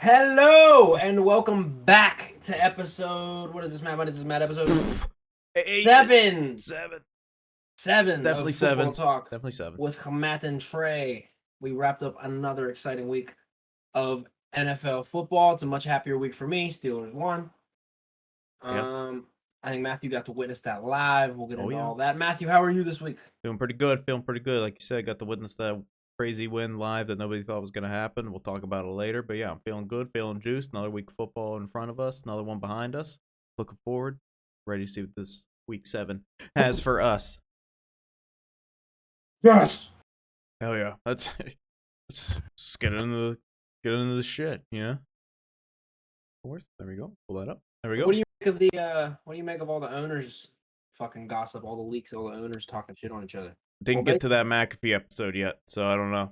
Hello and welcome back to episode. What is this, Matt? What is this, Matt? Episode Eight, seven. seven. Seven Definitely of football seven. talk Definitely seven. with Matt and Trey. We wrapped up another exciting week of NFL football. It's a much happier week for me. Steelers won. Yeah. I think Matthew got to witness that live. We'll get Oh, into yeah. all that. Matthew, how are you this week? Feeling pretty good. Feeling pretty good. Like you said, got to witness that crazy win live that nobody thought was going to happen. We'll talk about it later. But yeah, I'm feeling good, feeling juiced. Another week of football in front of us, another one behind us. Looking forward. Ready to see what this week 7 has for us. Yes. Hell yeah. Let's get into the shit, you know? Of course. There we go. Pull that up. There we go. What do you make of the what do you make of all the owners fucking gossip, all the leaks, all the owners talking shit on each other? Didn't get to that McAfee episode yet, so I don't know.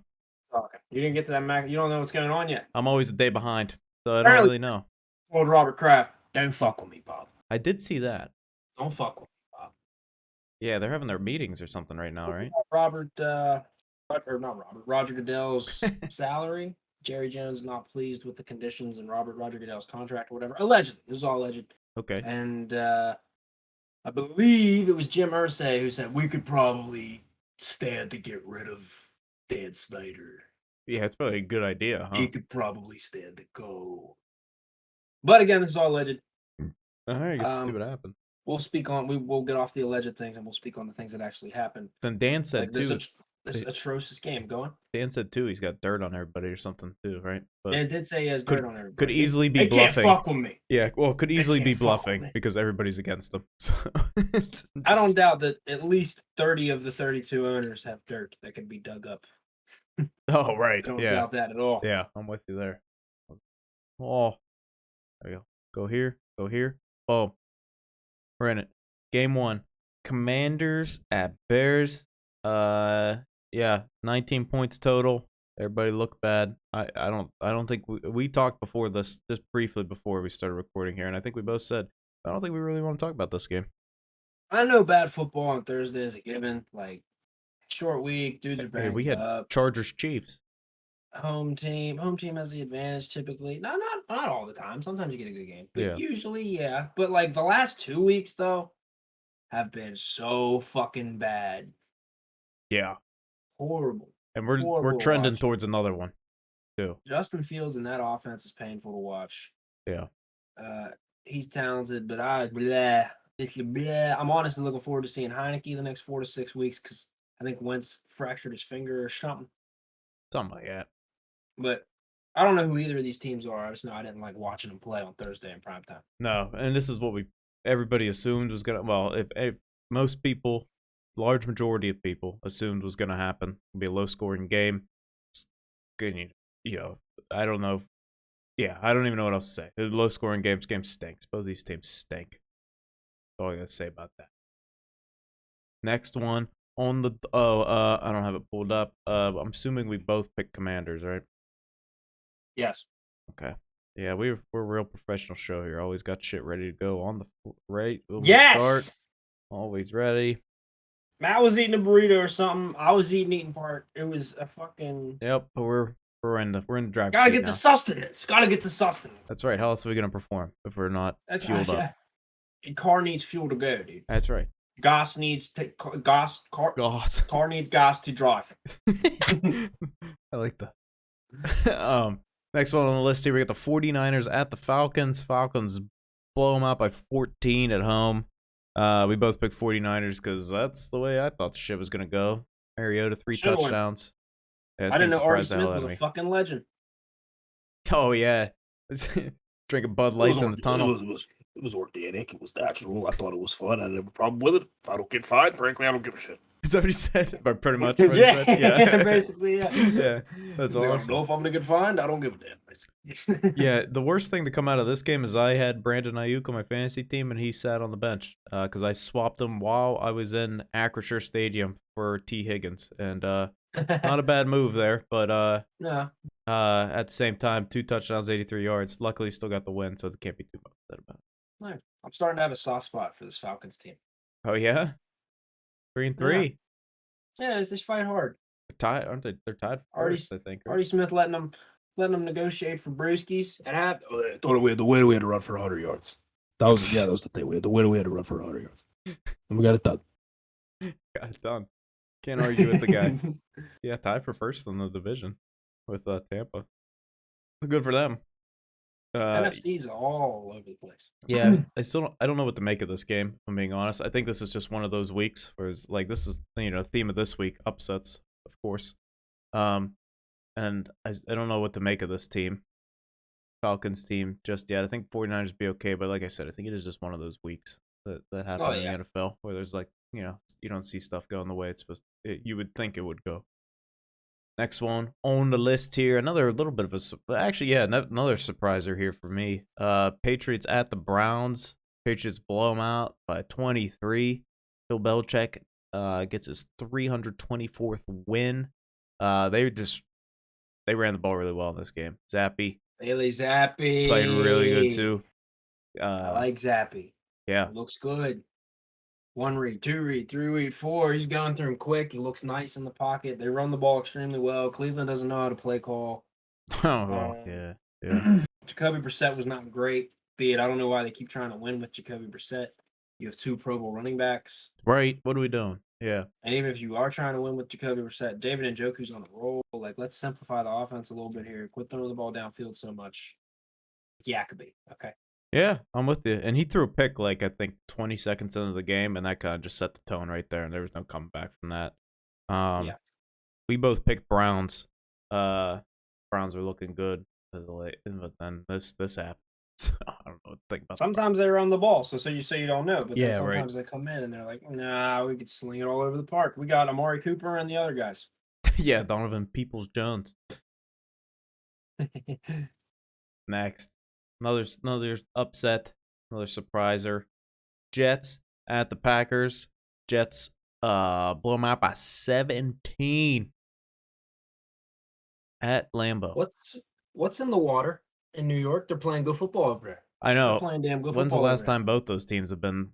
Okay. You didn't get to that Mac. You don't know what's going on yet. I'm always a day behind, so I don't Apparently, really know. told Robert Kraft, "Don't fuck with me, Bob. I did see that. Don't fuck with me, Bob." Yeah, they're having their meetings or something right now, right? Roger Goodell's salary. Jerry Jones not pleased with the conditions in Roger Goodell's contract or whatever. Allegedly, this is all alleged. Okay. And I believe it was Jim Irsay who said we could probably stand to get rid of Dan Snyder. Yeah, it's probably a good idea, huh? He could probably stand to go. But again, this is all alleged. All right, I guess we'll see what happens. We'll get off the alleged things and we'll speak on the things that actually happened. Then Dan said like too. This atrocious game going. Dan said too he's got dirt on everybody or something too, right? But it did say he has dirt on everybody. Could easily be they bluffing. Can't fuck with me. Yeah, well, could easily be bluffing because everybody's against them. So I don't doubt that at least 30 of the 32 owners have dirt that could be dug up. Oh, right. I don't doubt that at all. Yeah, I'm with you there. Oh, there you go. Go here. Go here. Boom. We're in it. Game 1. Commanders at Bears. Yeah, 19 points total. Everybody looked bad. I don't think we talked before this, just briefly before we started recording here, and I think we both said I don't think we really want to talk about this game. I know bad football on Thursday is a given. Like short week, dudes are banged up. We had Chargers Chiefs. Home team has the advantage typically. Not all the time. Sometimes you get a good game, but usually, yeah. But like the last 2 weeks though, have been so fucking bad. Yeah, horrible. And we're trending towards another one, too. Justin Fields in that offense is painful to watch. Yeah. He's talented, but I'm honestly looking forward to seeing Heineke the next 4 to 6 weeks because I think Wentz fractured his finger or something. Something like that. But I don't know who either of these teams are. I just know I didn't like watching them play on Thursday in primetime. No, and this is what everybody assumed was gonna. Well, if most people, large majority of people assumed was gonna happen, it'd be a low scoring game. You know, I don't know. Yeah, I don't even know what else to say. The low scoring games. Game stinks. Both of these teams stink. That's all I gotta say about that. Next one on the I don't have it pulled up. I'm assuming we both picked Commanders, right? Yes. Okay. Yeah, we're a real professional show here. Always got shit ready to go on the right. Yes. Start. Always ready. Matt was eating a burrito or something. I was eating part. It was a fucking. Yep, we're in the drive. Gotta get the sustenance. Gotta get the sustenance. That's right. How else are we gonna perform if we're not fueled up? A car needs fuel to go, dude. That's right. Gas needs car needs gas to drive. I like that. Next one on the list here, we got the 49ers at the Falcons. Falcons blow them out by 14 at home. We both picked 49ers because that's the way I thought the shit was going to go. Mariota, 3 touchdowns. Yeah, I didn't know Artie Smith was a fucking legend. Oh, yeah. Drinking Bud Lights in the tunnel. It was organic. It was natural. I thought it was fun. I didn't have a problem with it. If I don't get fined, frankly, I don't give a shit. Is that what he said? But pretty much. Yeah, basically, yeah. Yeah, that's awesome. I don't know if I'm going to get fined. I don't give a damn, basically. Yeah, the worst thing to come out of this game is I had Brandon Ayuk on my fantasy team, and he sat on the bench because I swapped him while I was in Acrisure Stadium for T. Higgins. And not a bad move there, but no. At the same time, 2 touchdowns, 83 yards. Luckily, still got the win, so there can't be too much upset about it. No. I'm starting to have a soft spot for this Falcons team. Oh, yeah? 3-3. Yeah, they fight hard. They're tied, aren't they? They're tied first, I think. Right? Artie Smith letting them letting them negotiate for brewskis at half. Oh, I thought we had the win. We had to run for 100 yards. That was the thing. We had the win. We had to run for 100 yards, and we got it done. Got it done. Can't argue with the guy. Yeah, tied for first in the division with Tampa. Good for them. NFC's all over the place. Yeah, I don't know what to make of this game, if I'm being honest. I think this is just one of those weeks where it's like this is theme of this week, upsets, of course. And I don't know what to make of this team. Falcons team just yet. I think 49ers be okay, but like I said, I think it is just one of those weeks that happen in the NFL where there's like, you don't see stuff going the way it's supposed to, you would think it would go. Next one on the list here, another little bit of another surpriser here for me. Patriots at the Browns. Patriots blow them out by 23. Bill Belichick gets his 324th win. They ran the ball really well in this game. Bailey Zappi played really good too. I like Zappi. Yeah, looks good. 1 read, 2 read, 3 read, 4. He's going through him quick. He looks nice in the pocket. They run the ball extremely well. Cleveland doesn't know how to play call. Yeah. Jacoby Brissett was not great. I don't know why they keep trying to win with Jacoby Brissett. You have 2 Pro Bowl running backs. Right. What are we doing? Yeah. And even if you are trying to win with Jacoby Brissett, David Njoku's on a roll. Like, let's simplify the offense a little bit here. Quit throwing the ball downfield so much. Jacoby, okay. Yeah, I'm with you. And he threw a pick like I think 20 seconds into the game, and that kind of just set the tone right there, and there was no coming back from that. We both picked Browns. Browns are looking good as of late, but then this happened. So I don't know what to think about. Sometimes they run the ball, so you say you don't know, but then Yeah, sometimes they come in and they're like, nah, we could sling it all over the park. We got Amari Cooper and the other guys. Yeah, Donovan Peoples-Jones. Next. Another upset, another surpriser. Jets at the Packers. Jets blow them out by 17 at Lambeau. What's in the water in New York? They're playing good football over there. I know. They're playing damn good When's the football. last time both those teams have been,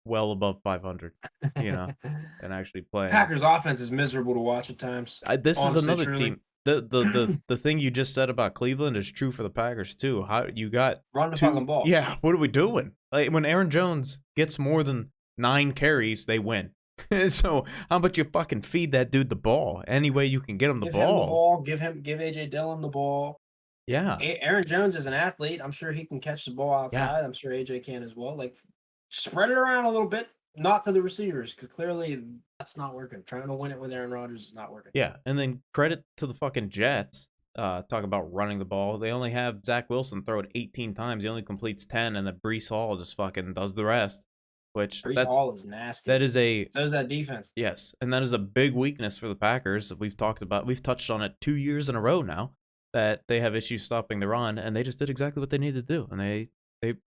well above 500, and actually playing? Packers offense is miserable to watch at times. This is another team. The thing you just said about Cleveland is true for the Packers too. How you got run the fucking ball? Yeah, what are we doing? Like when Aaron Jones gets more than 9 carries, they win. So how about you fucking feed that dude the ball any way you can get him the ball? Give AJ Dillon the ball. Yeah, Aaron Jones is an athlete. I'm sure he can catch the ball outside. Yeah. I'm sure AJ can as well. Like spread it around a little bit. Not to the receivers, because clearly that's not working. Trying to win it with Aaron Rodgers is not working. Yeah, and then credit to the fucking Jets. Talk about running the ball. They only have Zach Wilson throw it 18 times. He only completes 10, and then Breece Hall just fucking does the rest. Which Breece Hall is nasty. That is so is that defense. Yes, and that is a big weakness for the Packers. We've touched on it 2 years in a row now that they have issues stopping the run, and they just did exactly what they needed to do, and they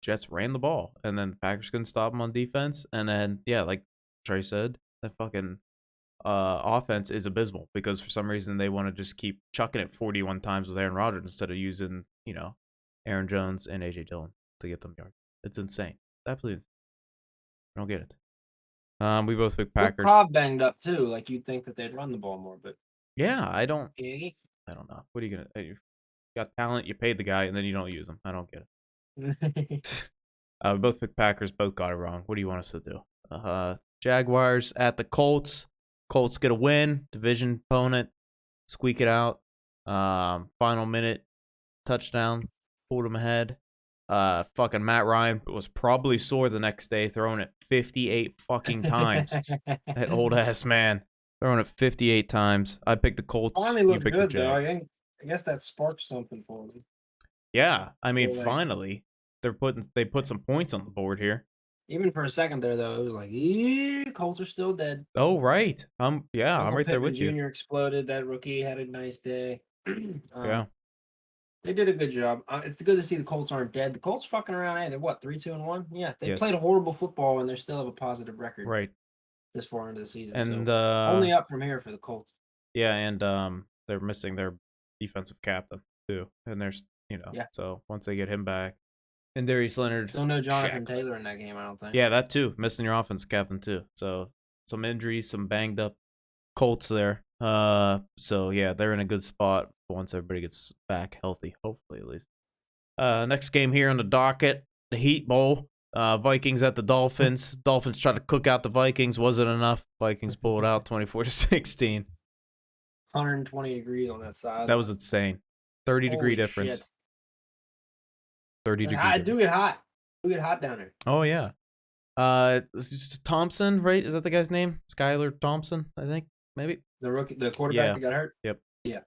Jets ran the ball, and then the Packers couldn't stop them on defense, and then like Trey said, that fucking offense is abysmal because for some reason they want to just keep chucking it 41 times with Aaron Rodgers instead of using Aaron Jones and AJ Dillon to get them yards. It's insane. Absolutely insane. I don't get it. We both picked Packers. With Cobb banged up too. Like you'd think that they'd run the ball more, but yeah, I don't know. What are you gonna? You got talent, you paid the guy, and then you don't use him. I don't get it. We both picked Packers, both got it wrong. What do you want us to do? Jaguars at the Colts. Colts get a win, division opponent, squeak it out. Final minute touchdown, pulled them ahead. Fucking Matt Ryan was probably sore the next day, throwing it 58 fucking times. That old ass man throwing it 58 times. I picked the Colts. Finally looked good though. I guess that sparked something for me. Yeah, I mean, finally, they put some points on the board here. Even for a second there, though, it was like, Colts are still dead. Oh, right. I'm right there with you. Jr. exploded. That rookie had a nice day. Yeah. They did a good job. It's good to see the Colts aren't dead. The Colts fucking around. Hey, they're what, 3-2-1? Yeah, they played horrible football and they still have a positive record. Right. This far into the season. And so only up from here for the Colts. Yeah, and they're missing their defensive captain too, and there's so once they get him back, and Darius Leonard. Don't know Jonathan Taylor in that game. I don't think. Yeah, that too. Missing your offense captain too. So some injuries, some banged up Colts there. So yeah, they're in a good spot once everybody gets back healthy, hopefully at least. Next game here on the docket, the Heat Bowl. Vikings at the Dolphins. Dolphins tried to cook out the Vikings. Wasn't enough. Vikings pulled out 24-16. 120 degrees on that side. That was insane. 30-degree difference. Shit. 30-degree I difference. do get hot. Do get hot down there. Oh, yeah. Thompson, right? Is that the guy's name? Skylar Thompson, I think, maybe. The rookie, the quarterback that got hurt. Yep. Yeah.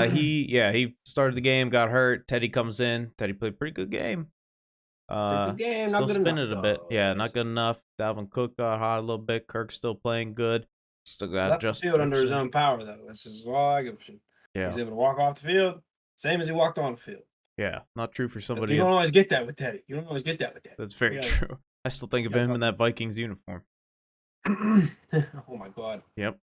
He started the game, got hurt. Teddy comes in. Teddy played a pretty good game. Pretty good game. Still Not good spinning enough, it a bit. though. Yeah, not good enough. Dalvin Cook got hot a little bit. Kirk's still playing good. Still got Left the just field under his own power, though. This is all I give a shit. Yeah. He's able to walk off the field, same as he walked on the field. Yeah, not true for But somebody. you don't always get that with Teddy. You don't always get that with Teddy. That's very true. I still think of him in that Vikings uniform. Oh my god. Yep.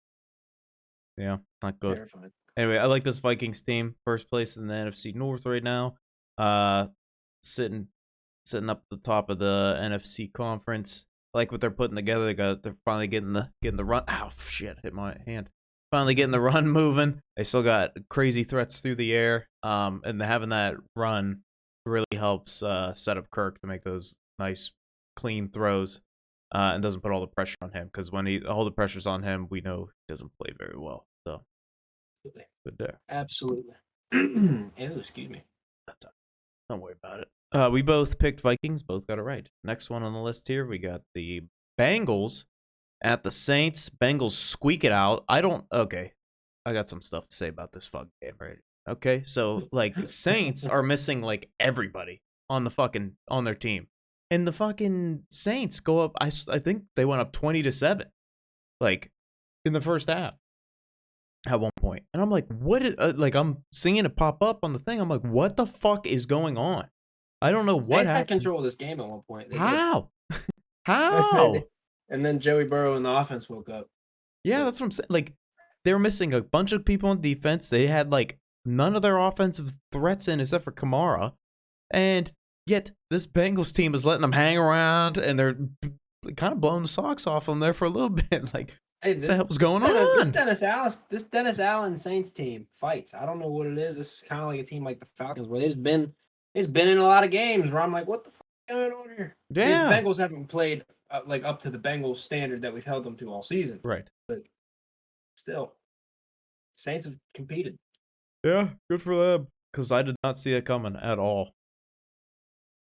Yeah, not good. Terrifying. Anyway, I like this Vikings team. First place in the NFC North right now. Sitting up at the top of the NFC conference. I like what they're putting together. They're finally getting the run. Ow, shit! Hit my hand. Finally getting the run moving. They still got crazy threats through the air. And having that run really helps set up Kirk to make those nice, clean throws. And doesn't put all the pressure on him, because when all the pressure's on him, we know he doesn't play very well. So good there. Absolutely. Ew, excuse me. Don't worry about it. We both picked Vikings, both got it right. Next one on the list here, we got the Bengals at the Saints. Bengals squeak it out. Okay, I got some stuff to say about this fucking game, right? Okay, so like the Saints are missing like everybody on their team. And the fucking Saints go up. I think they went up 20-7, like in the first half at one point. And I'm like, what? I'm seeing it pop up on the thing. I'm like, what the fuck is going on? I don't know what Saints had happened. control of this game at one point. How? How? And then Joey Burrow and the offense woke up. Yeah, that's what I'm saying. Like, they were missing a bunch of people on defense. They had like none of their offensive threats in except for Kamara, and yet this Bengals team is letting them hang around, and they're kind of blowing the socks off them there for a little bit. Like, hey, what the hell's going on? This Dennis Allen Saints team fights. I don't know what it is. This is kind of like a team like the Falcons, where it's been in a lot of games where I'm like, what the fuck is going on here? Yeah, the Bengals haven't played like up to the Bengals standard that we've held them to all season. Right. But still, Saints have competed. Yeah, good for them, because I did not see it coming at all.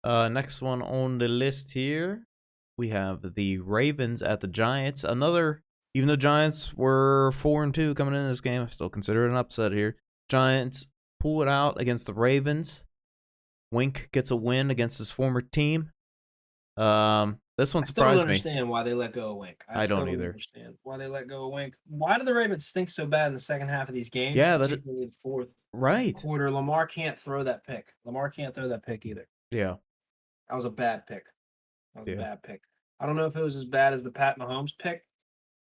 Next one on the list here, we have the Ravens at the Giants. Even though Giants were 4-2 coming into this game, I still consider it an upset here. Giants pull it out against the Ravens. Wink gets a win against his former team. This one surprised me. I still don't understand why they let go of Wink. I don't either. Understand why they let go of Wink. Why do the Ravens stink so bad in the second half of these games? Yeah, particularly the fourth quarter. Lamar can't throw that pick. Lamar can't throw that pick either. Yeah. That was a bad pick. A bad pick. I don't know if it was as bad as the Pat Mahomes pick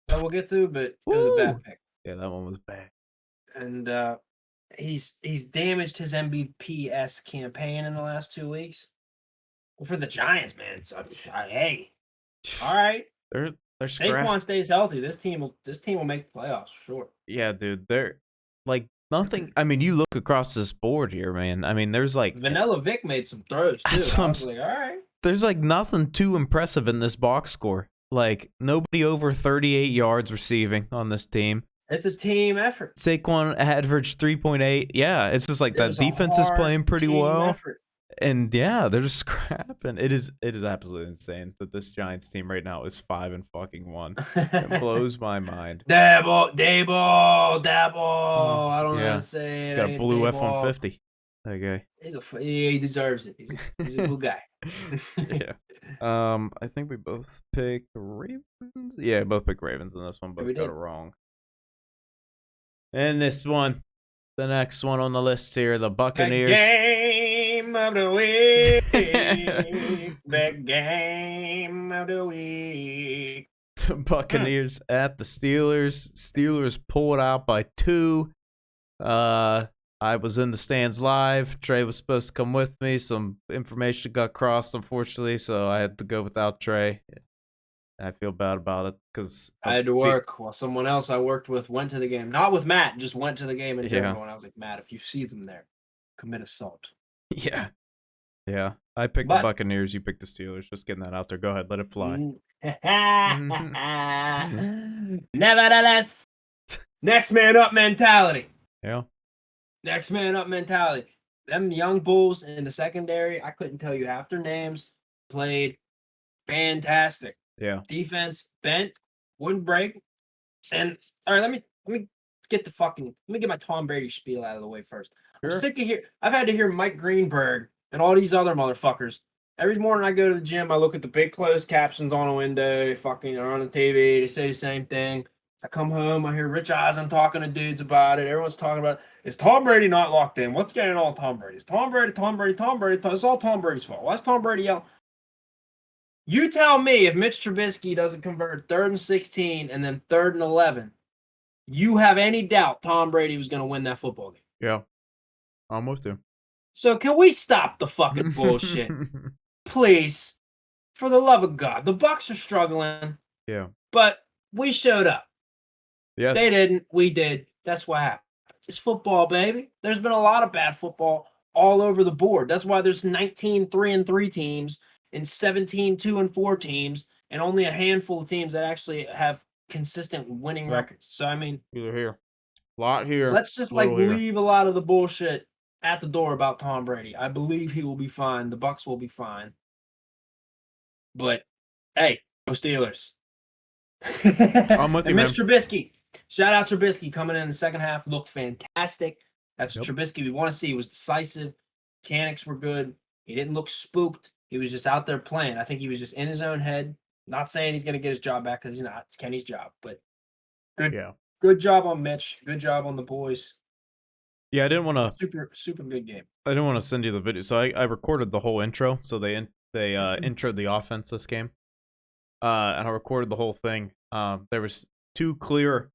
that we'll get to, but it was a bad pick. Yeah, that one was bad. And he's damaged his MVP-esque campaign in the last 2 weeks. Well, for the Giants, man, so, hey, all right. They're Saquon stays healthy. This team will make the playoffs for sure. Yeah, dude. They're like nothing. I mean, you look across this board here, man. I mean, there's like Vanilla Vic made some throws too. I was like, all right. There's like nothing too impressive in this box score. Like nobody over 38 yards receiving on this team. It's a team effort. Saquon averaged 3.8. Yeah, it's just like that defense is playing pretty well. Effort. And yeah, they're just scrapping. It is absolutely insane that this Giants team right now is 5-1. It blows my mind. Dabble. I don't know what to say. He's got a blue F-150. That guy. He deserves it. He's a blue guy. Yeah. I think we both picked Ravens. Yeah, both picked Ravens in this one. Both got it wrong. And this one, the next one on the list here, the Buccaneers. The game of the week. The game of the week. The Buccaneers at the Steelers. Steelers pull it out by 2. I was in the stands live. Trey was supposed to come with me. Some information got crossed, unfortunately, so I had to go without Trey. I feel bad about it because I had to work while someone else I worked with went to the game. Not with Matt, just went to the game in general. And I was like, Matt, if you see them there, commit assault. Yeah. Yeah. I picked the But Buccaneers. You picked the Steelers. Just getting that out there. Go ahead. Let it fly. Nevertheless, next man up mentality. Yeah. Next man up mentality. Them young bulls in the secondary, I couldn't tell you half their names, played fantastic. Yeah. Defense bent, wouldn't break. And all right, let me get my Tom Brady spiel out of the way first. I'm Sure. sick of I've had to hear Mike Greenberg and all these other motherfuckers. Every morning I go to the gym, I look at the big closed captions on a window, they fucking are on the TV, they say the same thing. I come home, I hear Rich Eisen talking to dudes about it. Everyone's talking about, is Tom Brady not locked in? What's going on with Tom Brady? It's Tom Brady. It's all Tom Brady's fault. Why's Tom Brady yelling? You tell me if Mitch Trubisky doesn't convert 3rd and 16 and then 3rd and 11, you have any doubt Tom Brady was going to win that football game? Yeah. I'm with you. So can we stop the fucking bullshit? Please. For the love of God. The Bucs are struggling. Yeah. But we showed up. Yes. They didn't. We did. That's what happened. It's football, baby. There's been a lot of bad football all over the board. That's why there's 19 3-3 teams and 17 2-4 teams, and only a handful of teams that actually have consistent winning records. So I mean, either here, a lot here. Let's just leave a lot of the bullshit at the door about Tom Brady. I believe he will be fine. The Bucs will be fine. But hey, go Steelers. I'm with you, and man. Mr. Trubisky. Shout out Trubisky coming in the second half. Looked fantastic. That's what Trubisky we want to see. He was decisive. Mechanics were good. He didn't look spooked. He was just out there playing. I think he was just in his own head. Not saying he's going to get his job back because he's not. It's Kenny's job. But good job on Mitch. Good job on the boys. Yeah, I didn't want to. Super good game. I didn't want to send you the video. So I recorded the whole intro. So they introed the offense this game. And I recorded the whole thing. There was two clear,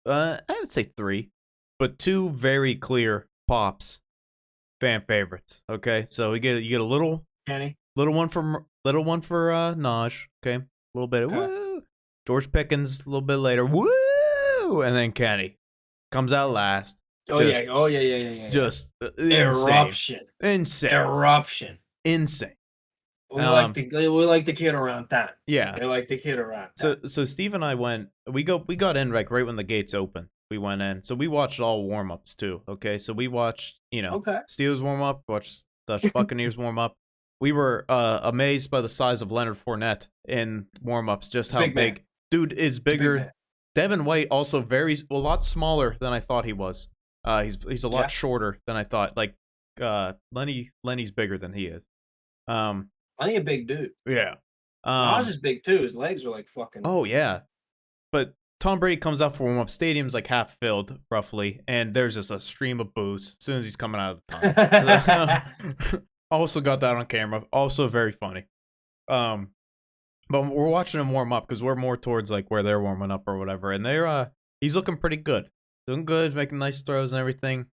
I would say three, but two very clear pops, fan favorites. Okay, so you get a little one for Naj. Okay, a little bit of woo. George Pickens a little bit later, woo, and then Kenny comes out last. Yeah. Just eruption. Insane. We like the kid around town. Yeah, they like the kid around town. So Steve and I went. We got in like right when the gates opened. We went in, so we watched all warm ups too. Okay, so we watched Steelers warm up, watched Dutch Buccaneers warm up. We were amazed by the size of Leonard Fournette in warm ups. Just how big dude is bigger. Devin White also a lot smaller than I thought he was. He's a lot shorter than I thought. Like Lenny's bigger than he is. Lenny a big dude. Yeah. Oz is big too. His legs are like fucking. Oh yeah, but Tom Brady comes out for warm up. Stadium's like half filled roughly, and there's just a stream of boos as soon as he's coming out of the tunnel. Also got that on camera. Also very funny. But we're watching him warm up because we're more towards like where they're warming up or whatever, and he's looking pretty good. Doing good. He's making nice throws and everything.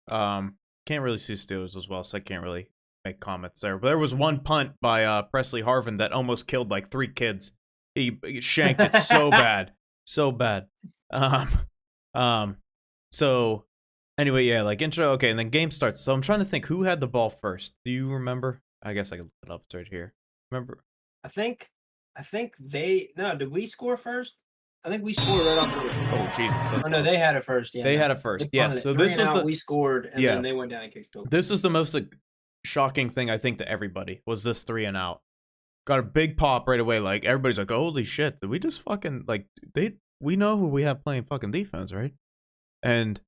Can't really see Steelers as well, so I can't really make comments there. But there was one punt by Presley Harvin that almost killed like 3 kids. He shanked it so bad. So bad. So anyway, yeah, like intro, okay, and then game starts. So I'm trying to think who had the ball first. Do you remember? I guess I can look it up. It's right here. Remember? I think did we score first? I think we scored right off the. Oh Jesus! No, they had it first. Yeah, they had it first. Yes. So this was we scored, and then they went down and kicked field goal. This was the most shocking thing I think to everybody was this 3 and out. Got a big pop right away. Like everybody's like, "Holy shit! Did we just fucking like we know who we have playing fucking defense, right?" And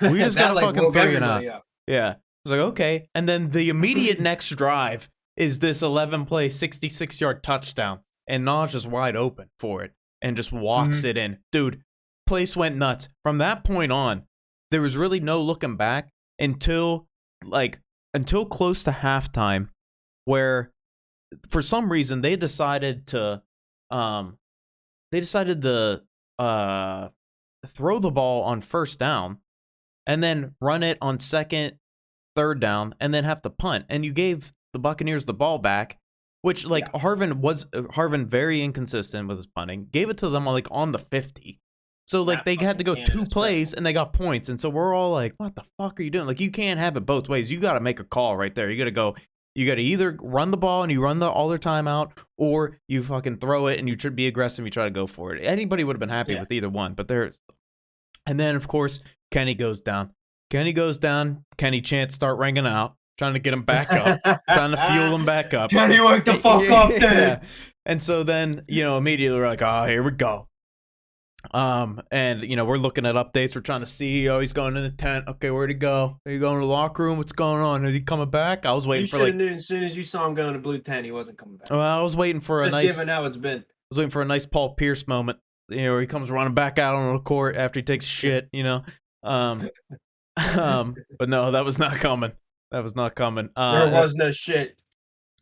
we just got a fucking 3 and out. Yeah. I was like, okay. And then the immediate next drive is this 11-play, 66-yard touchdown, and Naj is wide open for it and just walks it in. Dude, place went nuts. From that point on, there was really no looking back until close to halftime, where for some reason they decided to throw the ball on first down and then run it on second, third down, and then have to punt. And you gave the Buccaneers the ball back which like Harvin very inconsistent with his punting. Gave it to them on the 50. So like they had to go 2 plays and they got points. And so we're all like, what the fuck are you doing? Like you can't have it both ways. You got to make a call right there. You got to either run the ball and you run all their time out, or you fucking throw it and you be aggressive and you try to go for it. Anybody would have been happy with either one, but and then of course Kenny goes down. Kenny chants start ringing out, trying to get him back up, trying to fuel him back up. Kenny, wake the fuck up, dude. Yeah. And so then, immediately we're like, oh, here we go. And we're looking at updates. We're trying to see, he's going in the tent. Okay, where'd he go? Are you going to the locker room? What's going on? Is he coming back? I was waiting for knew as soon as you saw him going to blue tent, he wasn't coming back. Well, I was waiting for a nice. Given how it's been. I was waiting for a nice Paul Pierce moment. Where he comes running back out on the court after he takes shit. But no, that was not coming. There was no shit.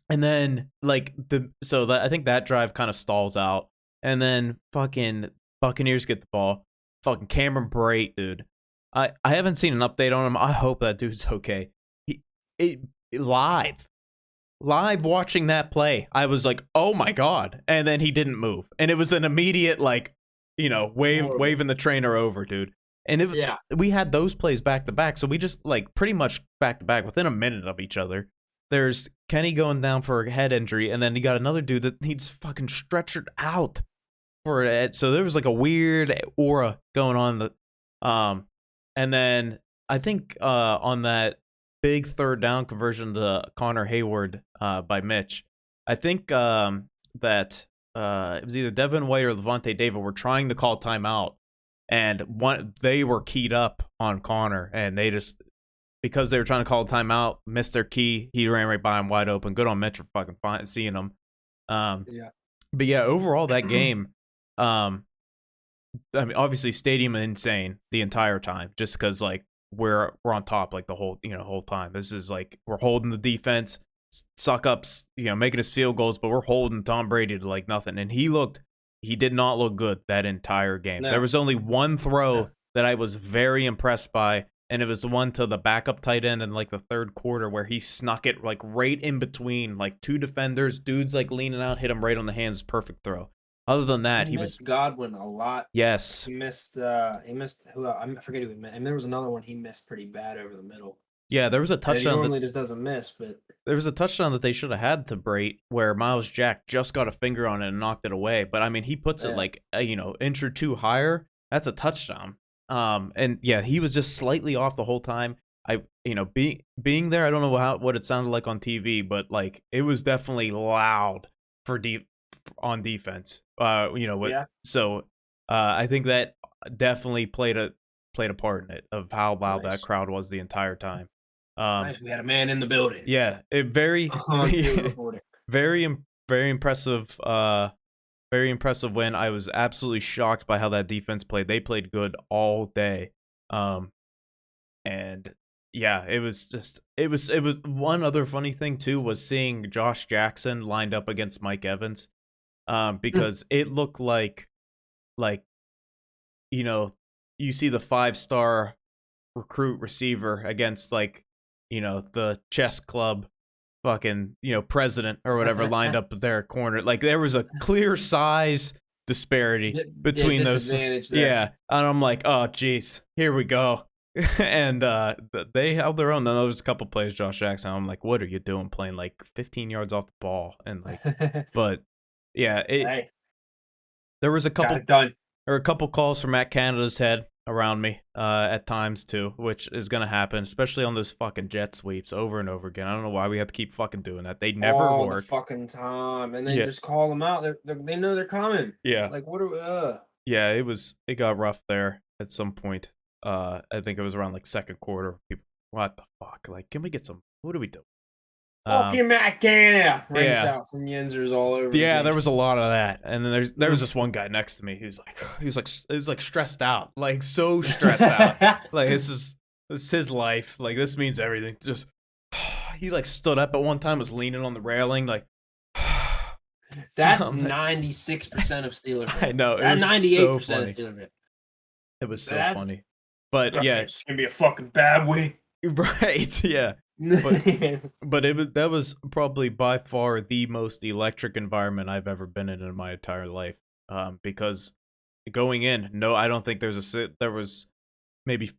And then I think that drive kind of stalls out, and then fucking Buccaneers get the ball. Fucking Cameron Brate, dude. I haven't seen an update on him. I hope that dude's okay. Live watching that play, I was like, oh my god. And then he didn't move. And it was an immediate waving the trainer over, dude. And we had those plays back to back. So we just pretty much back to back within a minute of each other. There's Kenny going down for a head injury, and then you got another dude that needs fucking stretchered out for it. So there was a weird aura going on. And then I think on that big third down conversion to Connor Hayward by Mitch, I think that it was either Devin White or Levante David were trying to call timeout, and they were keyed up on Connor, and they just, because they were trying to call a timeout, missed their key. He ran right by him wide open. Good on Mitch for fucking seeing him. But yeah, overall that game, I mean, obviously stadium insane the entire time, just because we're on top the whole time. This is we're holding the defense, suck ups, making us field goals, but we're holding Tom Brady to nothing. And he did not look good that entire game. No. There was only one throw that I was very impressed by, and it was the one to the backup tight end in the third quarter where he snuck it right in between two defenders, dudes leaning out, hit him right on the hands, perfect throw. Other than that, he missed Godwin a lot. Yes, he missed who I forget who he missed, and there was another one he missed pretty bad over the middle. Yeah, there was a touchdown. He normally just doesn't miss, but there was a touchdown that they should have had to Brate where Miles Jack just got a finger on it and knocked it away. But I mean, he puts it inch or two higher. That's a touchdown. And yeah, he was just slightly off the whole time. Being there, I don't know what it sounded like on TV, but it was definitely loud on defense. So I think that definitely played a part in it of how loud that crowd was the entire time. Nice. We had a man in the building. Yeah, very impressive. Very impressive win. I was absolutely shocked by how that defense played. They played good all day. And yeah, it was one other funny thing too was seeing Josh Jackson lined up against Mike Evans. Because it looked like you see the 5-star recruit receiver against the chess club fucking president or whatever lined up their corner. There was a clear size disparity between those. There. Yeah, and I'm like, oh geez, here we go. And they held their own. Then there was a couple plays, Josh Jackson. I'm like, what are you doing playing 15 yards off the ball? And but yeah, there was a couple. There were a couple calls from Matt Canada's head around me at times too, which is gonna happen, especially on those fucking jet sweeps over and over again. I don't know why we have to keep fucking doing that. They never all work. The fucking time, and they just call them out. They know they're coming. Yeah. What are we? Yeah, it got rough there at some point. I think it was around second quarter. People, what the fuck? Can we get some? What are we doing? Fucking Matt Canada rings out from Yenzers all over. Yeah, there was a lot of that, and then there was this one guy next to me who's stressed out, so stressed out. This is his life. This means everything. Just he stood up at one time, was leaning on the railing, That's 96% of Steelers. I know. That 98% of Steelers. It was so funny, but yeah, it's gonna be a fucking bad week. Right? Yeah. But that was probably by far the most electric environment I've ever been in my entire life. Because going in, no, I don't think there was maybe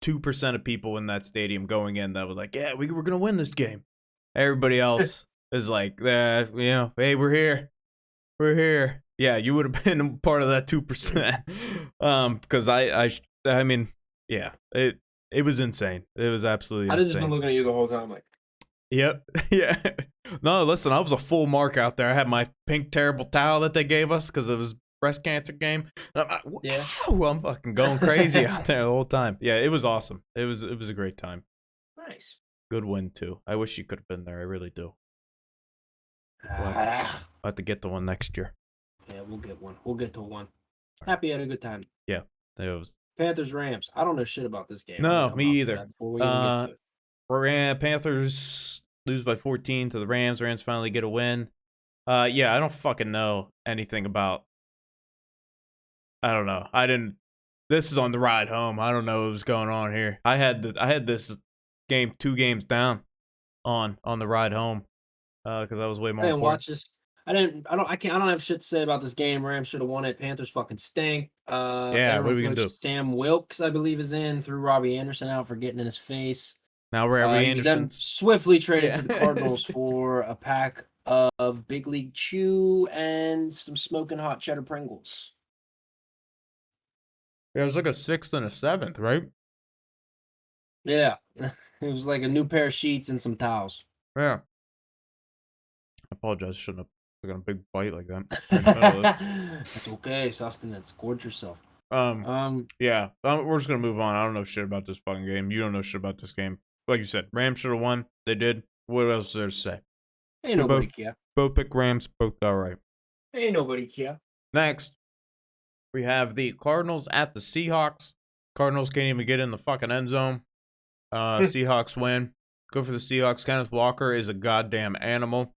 2% of people in that stadium going in that was like, yeah, we're gonna win this game. Everybody else is like, hey, we're here. Yeah, you would have been part of that 2%. Because I mean, yeah, it was insane. It was absolutely I'd have just been insane. looking at you the whole time, like. Yep. Yeah. No, listen, I was a full mark out there. I had my pink terrible towel that they gave us because it was breast cancer game. I'm like, Yeah. I'm fucking going crazy out there the whole time. Yeah, it was awesome. It was a great time. Nice. Good win too. I wish you could have been there. I really do. We'll have to get the one next year. Yeah, we'll get one. We'll get to one. Happy had a good time. Yeah, it was. Panthers Rams. I don't know shit about this game. No, me either. Before we even get to it. Panthers lose by 14 to the Rams. Rams finally get a win. Yeah, I don't fucking know anything about. I don't know. This is on the ride home. I don't know what was going on here. I had this game 2 games down on the ride home because I was way more. I didn't watch this. I don't have shit to say about this game. Rams should have won it. Panthers fucking stink. Yeah, what are we gonna do? Sam Wilkes, I believe, is in, threw Robbie Anderson out for getting in his face. Now Robbie He was then Anderson's swiftly traded to the Cardinals for a pack of Big League Chew and some smoking hot cheddar Pringles. Yeah, it was like a 6th and a 7th, right? Yeah, it was like a new pair of sheets and some towels. Yeah. I apologize. Shouldn't have taken a big bite like that. That's okay, sustenance. Gorge yourself. Yeah. We're just gonna move on. I don't know shit about this fucking game. You don't know shit about this game. Like you said, Rams should have won. They did. What else is there to say? Ain't nobody care. Both pick Rams. Both got right. Ain't nobody care. Next, we have the Cardinals at the Seahawks. Cardinals can't even get in the fucking end zone. Seahawks win. Go for the Seahawks. Kenneth Walker is a goddamn animal.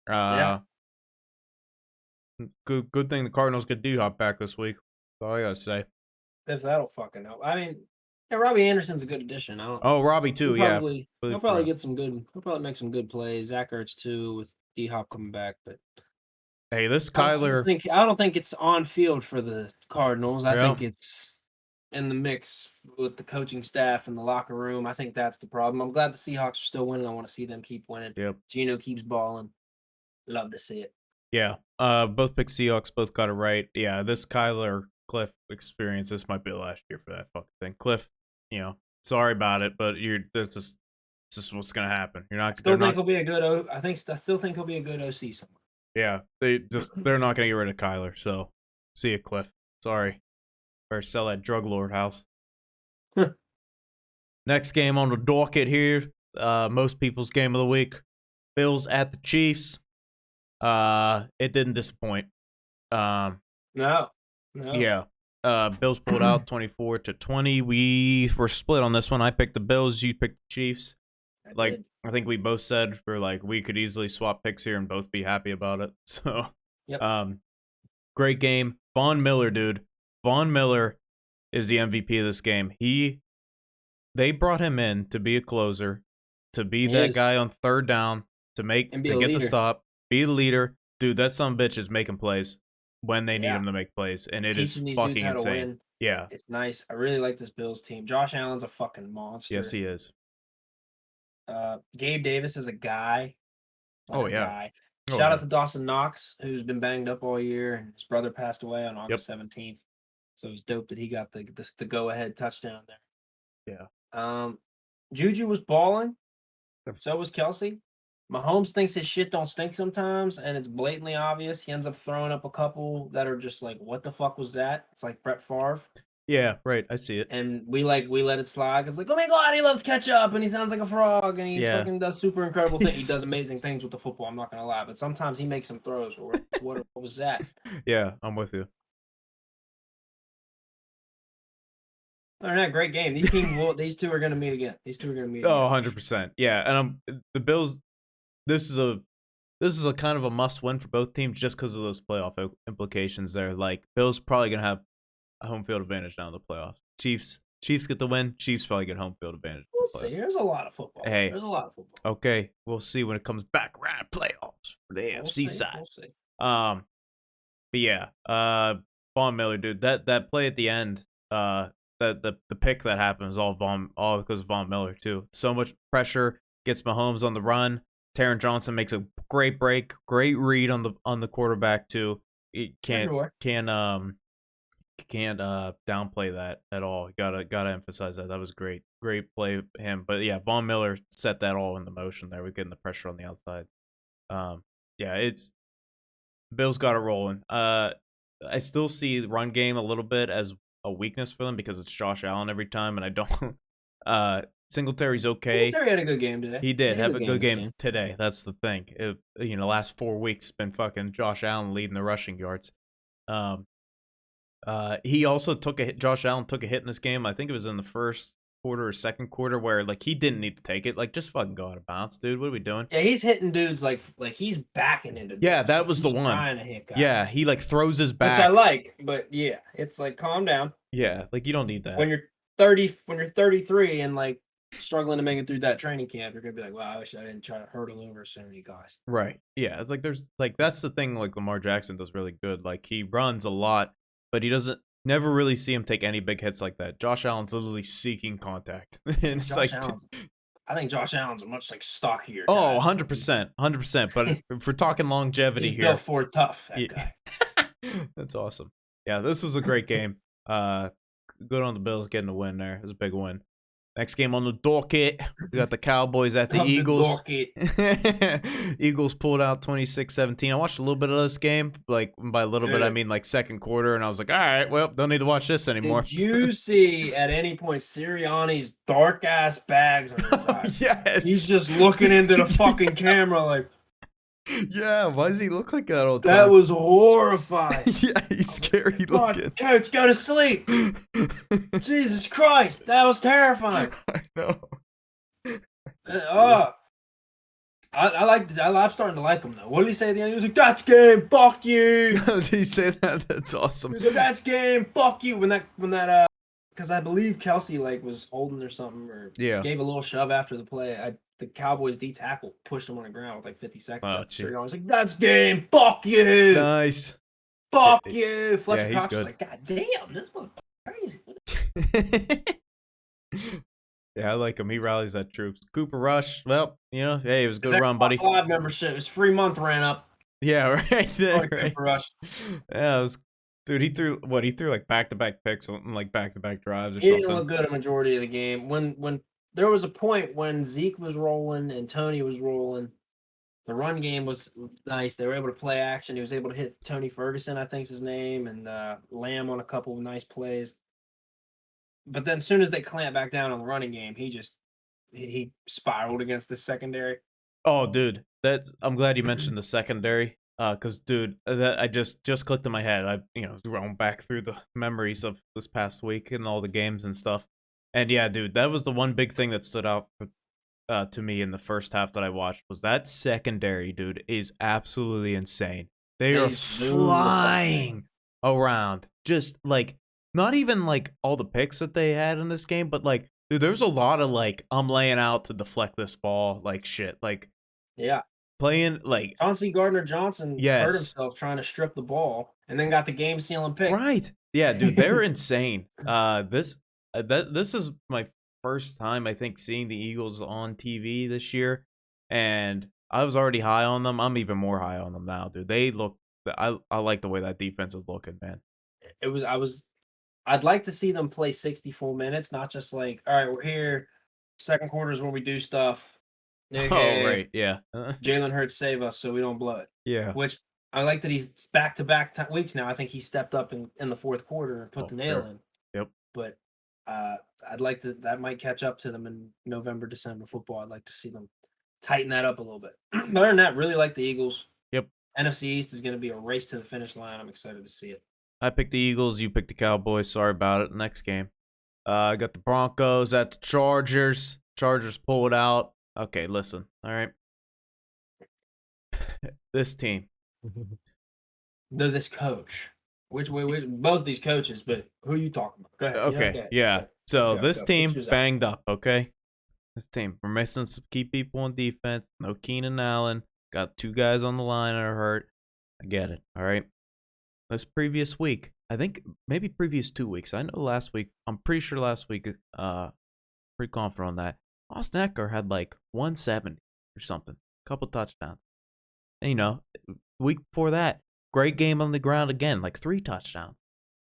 Yeah. Good thing the Cardinals get D-Hop back this week. That's all I gotta say. If that'll fucking help. I mean, yeah, Robbie Anderson's a good addition. Robbie too. He'll probably get some good. He'll probably make some good plays. Zach Ertz too, with D-Hop coming back. But hey, this Kyler. I don't think it's on field for the Cardinals. I think it's in the mix with the coaching staff and the locker room. I think that's the problem. I'm glad the Seahawks are still winning. I want to see them keep winning. Yep. Geno keeps balling. Love to see it. Yeah. Both picked Seahawks. Both got it right. Yeah. This Kyler Cliff experience. This might be the last year for that fucking thing. Cliff, sorry about it, but this is what's gonna happen. You're not. He'll be a good. I still think he'll be a good OC somewhere. Yeah. They're not gonna get rid of Kyler. So see you, Cliff. Sorry. Better sell that drug lord house. Next game on the docket here. Most people's game of the week. Bills at the Chiefs. It didn't disappoint. No. Yeah. Bills pulled out 24-20. We were split on this one. I picked the Bills. You picked the Chiefs. I think we both said we could easily swap picks here and both be happy about it. So, yep. Great game. Von Miller, dude. Von Miller is the MVP of this game. They brought him in to be a closer, to be that guy on third down, to get the stop, be the leader. Dude, that son of a bitch is making plays when they need him to make plays, and it is fucking insane. Yeah. It's nice. I really like this Bills team. Josh Allen's a fucking monster. Yes, he is. Gabe Davis is a guy. Guy. Shout out to Dawson Knox, who's been banged up all year, and his brother passed away on August 17th. So it's dope that he got the go-ahead touchdown there. Yeah. Juju was balling. So was Kelsey. Mahomes thinks his shit don't stink sometimes, and it's blatantly obvious. He ends up throwing up a couple that are just like, what the fuck was that? It's like Brett Favre. Yeah, right. I see it. And we let it slide. It's like, oh my god, he loves ketchup, and he sounds like a frog, and he fucking does super incredible things. He does amazing things with the football. I'm not gonna lie, but sometimes he makes some throws. Or what was that? Yeah, I'm with you. Other than that, great game. These two are gonna meet again. Oh, 100%. Yeah, and the Bills. This is a kind of a must win for both teams just because of those playoff implications there. Like, Bills probably gonna have a home field advantage down in the playoffs. Chiefs, Chiefs get the win. Chiefs probably get home field advantage. We'll see. There's a lot of football. Hey. There's a lot of football. Okay, we'll see when it comes back around playoffs for the AFC side. We'll see. But yeah, Von Miller, dude, that play at the end, the pick that happened was all because of Von Miller too. So much pressure, gets Mahomes on the run. Taron Johnson makes a great break, great read on the quarterback too. It can't downplay that at all. Gotta emphasize that. That was great play him. But yeah, Von Miller set that all into motion there. We're getting the pressure on the outside. Yeah, it's Bills got it rolling. I still see the run game a little bit as a weakness for them because it's Josh Allen every time, and I don't. Singletary's okay. Singletary had a good game today. He did have a good game today. That's the thing. Last 4 weeks been fucking Josh Allen leading the rushing yards. He also took a hit. Josh Allen took a hit in this game. I think it was in the first quarter or second quarter where like he didn't need to take it. Like just fucking go out of bounds, dude. What are we doing? Yeah, he's hitting dudes like he's backing into dudes. Yeah, that was he's the one. Trying to hit guys. Yeah, he like throws his back. Which I like, but yeah, it's like calm down. Yeah, like you don't need that. When you're 33 and like struggling to make it through that training camp, you're gonna be like, wow, I wish I didn't try to hurdle over so many guys. Right. Yeah. It's like there's like that's the thing like Lamar Jackson does really good. Like he runs a lot, but he doesn't never really see him take any big hits like that. Josh Allen's literally seeking contact. And it's I think Josh Allen's a much like stockier guy. Oh, 100%. 100%. But if we're talking longevity he's here. Built for tough, that guy. That's awesome. Yeah, this was a great game. Good on the Bills getting a win there. It was a big win. Next game on the docket, we got the Cowboys at the Eagles. Eagles pulled out 26-17. I watched a little bit of this game. Like, by a little bit, I mean like second quarter. And I was like, all right, well, don't need to watch this anymore. Did you see at any point Sirianni's dark-ass bags on his eyes? Yes. He's just looking into the fucking camera like, yeah, why does he look like that all the that time? was horrifying. Yeah, he's scary looking. Coach, go to sleep. Jesus Christ, that was terrifying. I know. I'm starting to like him though. What did he say at the end? He was like, "That's game, fuck you." Did he say that? That's awesome. He was like, "That's game, fuck you." When that because I believe Kelsey like was holding or something or gave a little shove after the play. The Cowboys D tackle pushed him on the ground with like 50 seconds. I was like, "That's game, fuck you." Nice. Fuck you. Fletcher Cox good. was like, "God damn, this motherfucker's crazy." Yeah, I like him. He rallies that troops. Cooper Rush, well, hey, it was a good run, buddy. Live membership. His free month ran up. Yeah, right there. Right. Cooper Rush. Yeah, it was. Dude, he threw like back-to-back picks on like back-to-back drives or something. He something. didn't look good a majority of the game. When there was a point when Zeke was rolling and Tony was rolling, the run game was nice. They were able to play action. He was able to hit Tony Ferguson, I think's his name, and Lamb on a couple of nice plays. But then as soon as they clamped back down on the running game, he spiraled against the secondary. Oh, dude, I'm glad you mentioned the secondary. Cause dude, that I just clicked in my head. I going back through the memories of this past week and all the games and stuff. And yeah, dude, that was the one big thing that stood out to me in the first half that I watched was that secondary, dude, is absolutely insane. They are flying around, just like not even like all the picks that they had in this game, but like, dude, there's a lot of like I'm laying out to deflect this ball, like shit, like yeah. Playing like Chauncey Gardner-Johnson hurt himself trying to strip the ball and then got the game-sealing pick. Right. Yeah, dude, they're insane. This is my first time I think seeing the Eagles on TV this year, and I was already high on them. I'm even more high on them now, dude. They look. I like the way that defense is looking, man. I'd like to see them play 60 full minutes, not just like, all right, we're here. Second quarter is when we do stuff. Okay. Oh, right, yeah. Jalen Hurts save us so we don't blow it. Yeah. Which I like that he's back-to-back weeks now. I think he stepped up in the fourth quarter and put the nail in. Yep. But I'd like to. That might catch up to them in November, December football. I'd like to see them tighten that up a little bit. Other than that, really like the Eagles. Yep. NFC East is going to be a race to the finish line. I'm excited to see it. I picked the Eagles. You picked the Cowboys. Sorry about it. Next game. I got the Broncos at the Chargers. Chargers pull it out. Okay, listen. All right. This team. This coach. Which both these coaches, but who you talking about? Go ahead. Okay, Go ahead. yeah. So this Go. team Pictures out. banged up. Okay, this team we're missing some key people on defense. No Keenan Allen. Got 2 guys on the line that are hurt. I get it. All right. This previous week, I think maybe previous 2 weeks. I know last week. I'm pretty sure last week. Pretty confident on that. Austin Eckler had like 170 or something. Couple touchdowns. And week before that, great game on the ground again, like 3 touchdowns.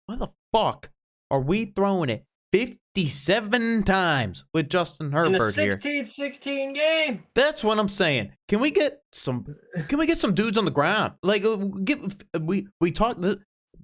Why the fuck are we throwing it 57 times with Justin Herbert in a here? 16-16 game. That's what I'm saying. Can we get some dudes on the ground? Like we talked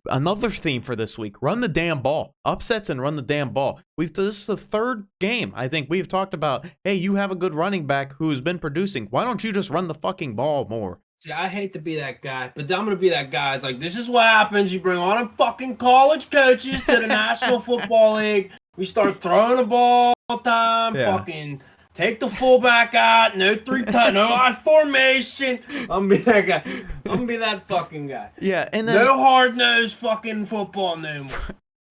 another theme for this week. Run the damn ball. Upsets and run the damn ball. This is the 3rd game I think we've talked about, hey, you have a good running back who's been producing. Why don't you just run the fucking ball more? See, I hate to be that guy, but I'm going to be that guy. It's like, this is what happens. You bring on a fucking college coaches to the National Football League. We start throwing the ball all the time. Yeah. Fucking take the fullback out. No I formation. I'm going to be that guy. I'm going to be that fucking guy. Yeah, and then no hard-nosed fucking football no more.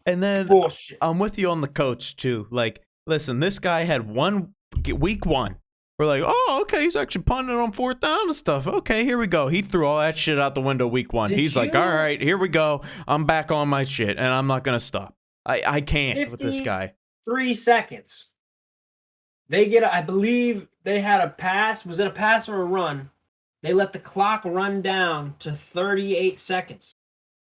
And then bullshit. I'm with you on the coach too. Like, listen, this guy had week 1. We're like, oh, okay, he's actually punting on 4th down and stuff. Okay, here we go. He threw all that shit out the window week 1. He's like, all right, here we go. I'm back on my shit, and I'm not gonna stop. I can't with this guy. 3 seconds. I believe they had a pass. Was it a pass or a run? They let the clock run down to 38 seconds.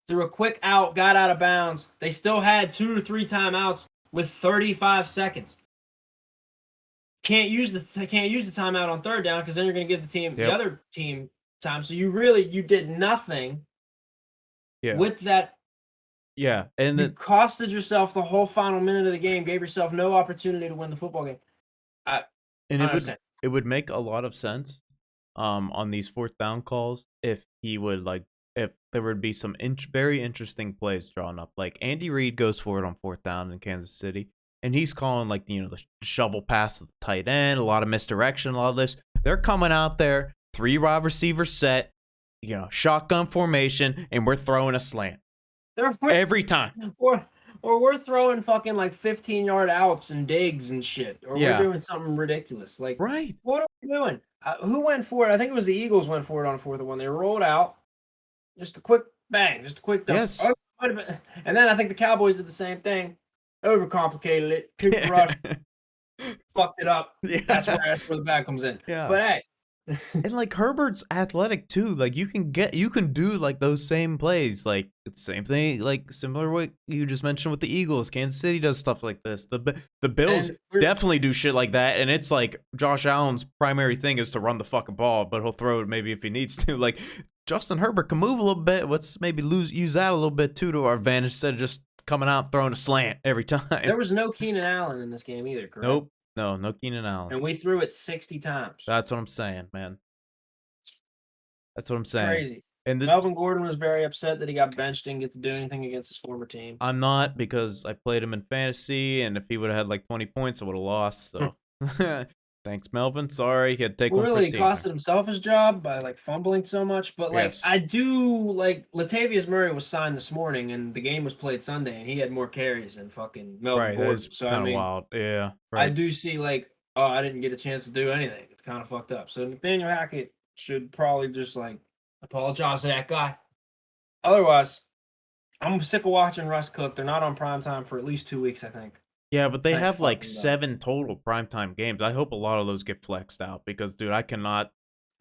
Threw a quick out, got out of bounds. They still had 2 to 3 timeouts with 35 seconds. Can't use the timeout on 3rd down because then you're going to give the other team time. So you did nothing. Yeah. With that. Yeah, and you costed yourself the whole final minute of the game. Gave yourself no opportunity to win the football game. It would make a lot of sense, on these 4th down calls if there would be some very interesting plays drawn up. Like Andy Reid goes for it on 4th down in Kansas City. And he's calling the shovel pass to the tight end, a lot of misdirection, a lot of this. They're coming out there, 3 wide receivers set, shotgun formation, and we're throwing a slant every time. Or we're throwing fucking like 15-yard outs and digs and shit. Or we're doing something ridiculous. Like, right? What are we doing? Who went for it? I think it was the Eagles went for it on 4th and 1. They rolled out, just a quick bang, just a quick dump. Yes. And then I think the Cowboys did the same thing. Overcomplicated it. Cooper Rush fucked it up. Yeah. That's where the bad comes in. Yeah. But hey. And Herbert's athletic too. Like you can do those same plays. Like it's the same thing. Like similar what you just mentioned with the Eagles. Kansas City does stuff like this. The Bills definitely do shit like that. And it's like Josh Allen's primary thing is to run the fucking ball, but he'll throw it maybe if he needs to. Like Justin Herbert can move a little bit. Let's maybe use that a little bit too to our advantage instead of just coming out throwing a slant every time. There was no Keenan Allen in this game either, correct? Nope. No Keenan Allen. And we threw it 60 times. That's what I'm saying, man. That's what I'm saying. Crazy. And Melvin Gordon was very upset that he got benched, didn't get to do anything against his former team. I'm not, because I played him in fantasy, and if he would have had 20 points, I would have lost. So thanks, Melvin. Sorry, he had to take one. Really costed himself his job by fumbling so much. But yes. I do Latavius Murray was signed this morning, and the game was played Sunday, and he had more carries than fucking Melvin Gordon. That is kind of wild. Yeah, right. I do see I didn't get a chance to do anything. It's kind of fucked up. So Nathaniel Hackett should probably just apologize to that guy. Otherwise, I'm sick of watching Russ cook. They're not on primetime for at least 2 weeks, I think. Yeah, but they have 7 total primetime games. I hope a lot of those get flexed out because, dude, I cannot.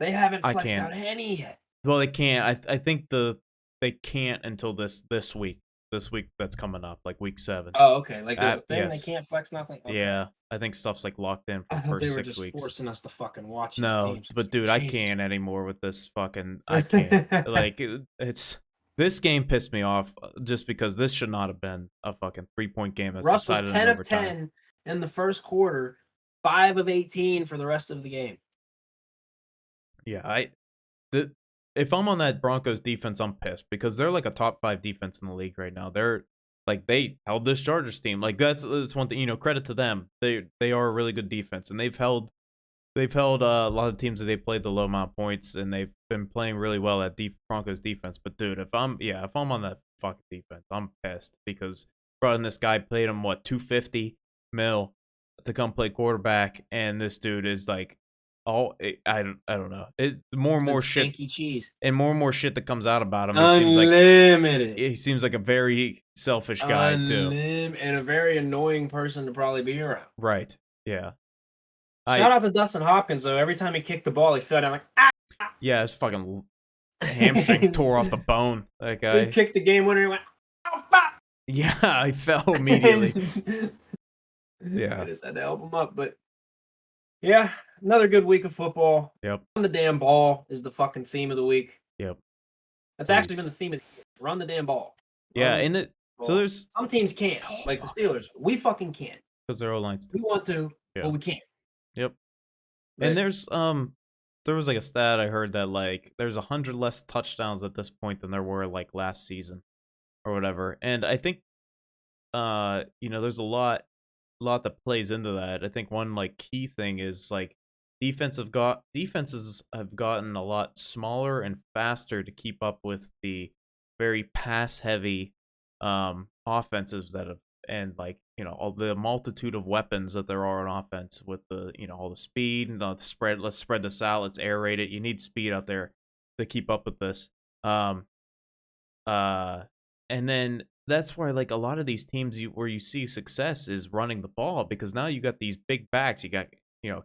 They haven't flexed out any yet. Well, they can't. I think they can't until this week. This week that's coming up, week 7. Oh, okay. There's a thing they can't flex nothing. Okay. Yeah, I think stuff's locked in for the first 6 weeks. They were just forcing us to fucking watch. No, these teams. but dude, I can't anymore with this fucking. I can't. It's. This game pissed me off just because this should not have been a fucking 3-point game. That's Russ was 10 of 10 10 in the first quarter, 5 of 18 for the rest of the game. Yeah, if I'm on that Broncos defense, I'm pissed because they're a top 5 defense in the league right now. They're they held this Chargers team. That's one thing. Credit to them. They are a really good defense, and they've held a lot of teams that they played the low amount of points, and they've been playing really well at Broncos defense. But dude, if I'm on that fucking defense. I'm pissed because brought in this guy, paid him what $250 million to come play quarterback, and this dude is like, I don't know. More and more shit, stinky cheese, and more shit that comes out about him. Unlimited. He seems like a very selfish guy too. And a very annoying person to probably be around. Right? Yeah. Shout out to Dustin Hopkins though. Every time he kicked the ball, he fell down like ah. Yeah, his fucking hamstring tore off the bone. That guy. He kicked the game winner and went, oh fuck. Yeah, I fell immediately. Yeah. I just had to help him up. But yeah, another good week of football. Yep. Run the damn ball is the fucking theme of the week. Yep. That's actually been the theme of the week. Run the damn ball. Yeah, and so there's some teams can't. Like the Steelers. We fucking can't. Because their O-line's we want to, but we can't. Yep. And there's there was like a stat I heard that like there's 100 less touchdowns at this point than there were like last season or whatever. And I think there's a lot that plays into that. I think one like key thing is like defenses have gotten a lot smaller and faster to keep up with the very pass heavy offenses that have, and like all the multitude of weapons that there are on offense with the all the speed and the spread. Let's spread this out. Let's aerate it. You need speed out there to keep up with this. And then that's why like a lot of these teams where you see success is running the ball, because now you got these big backs. You got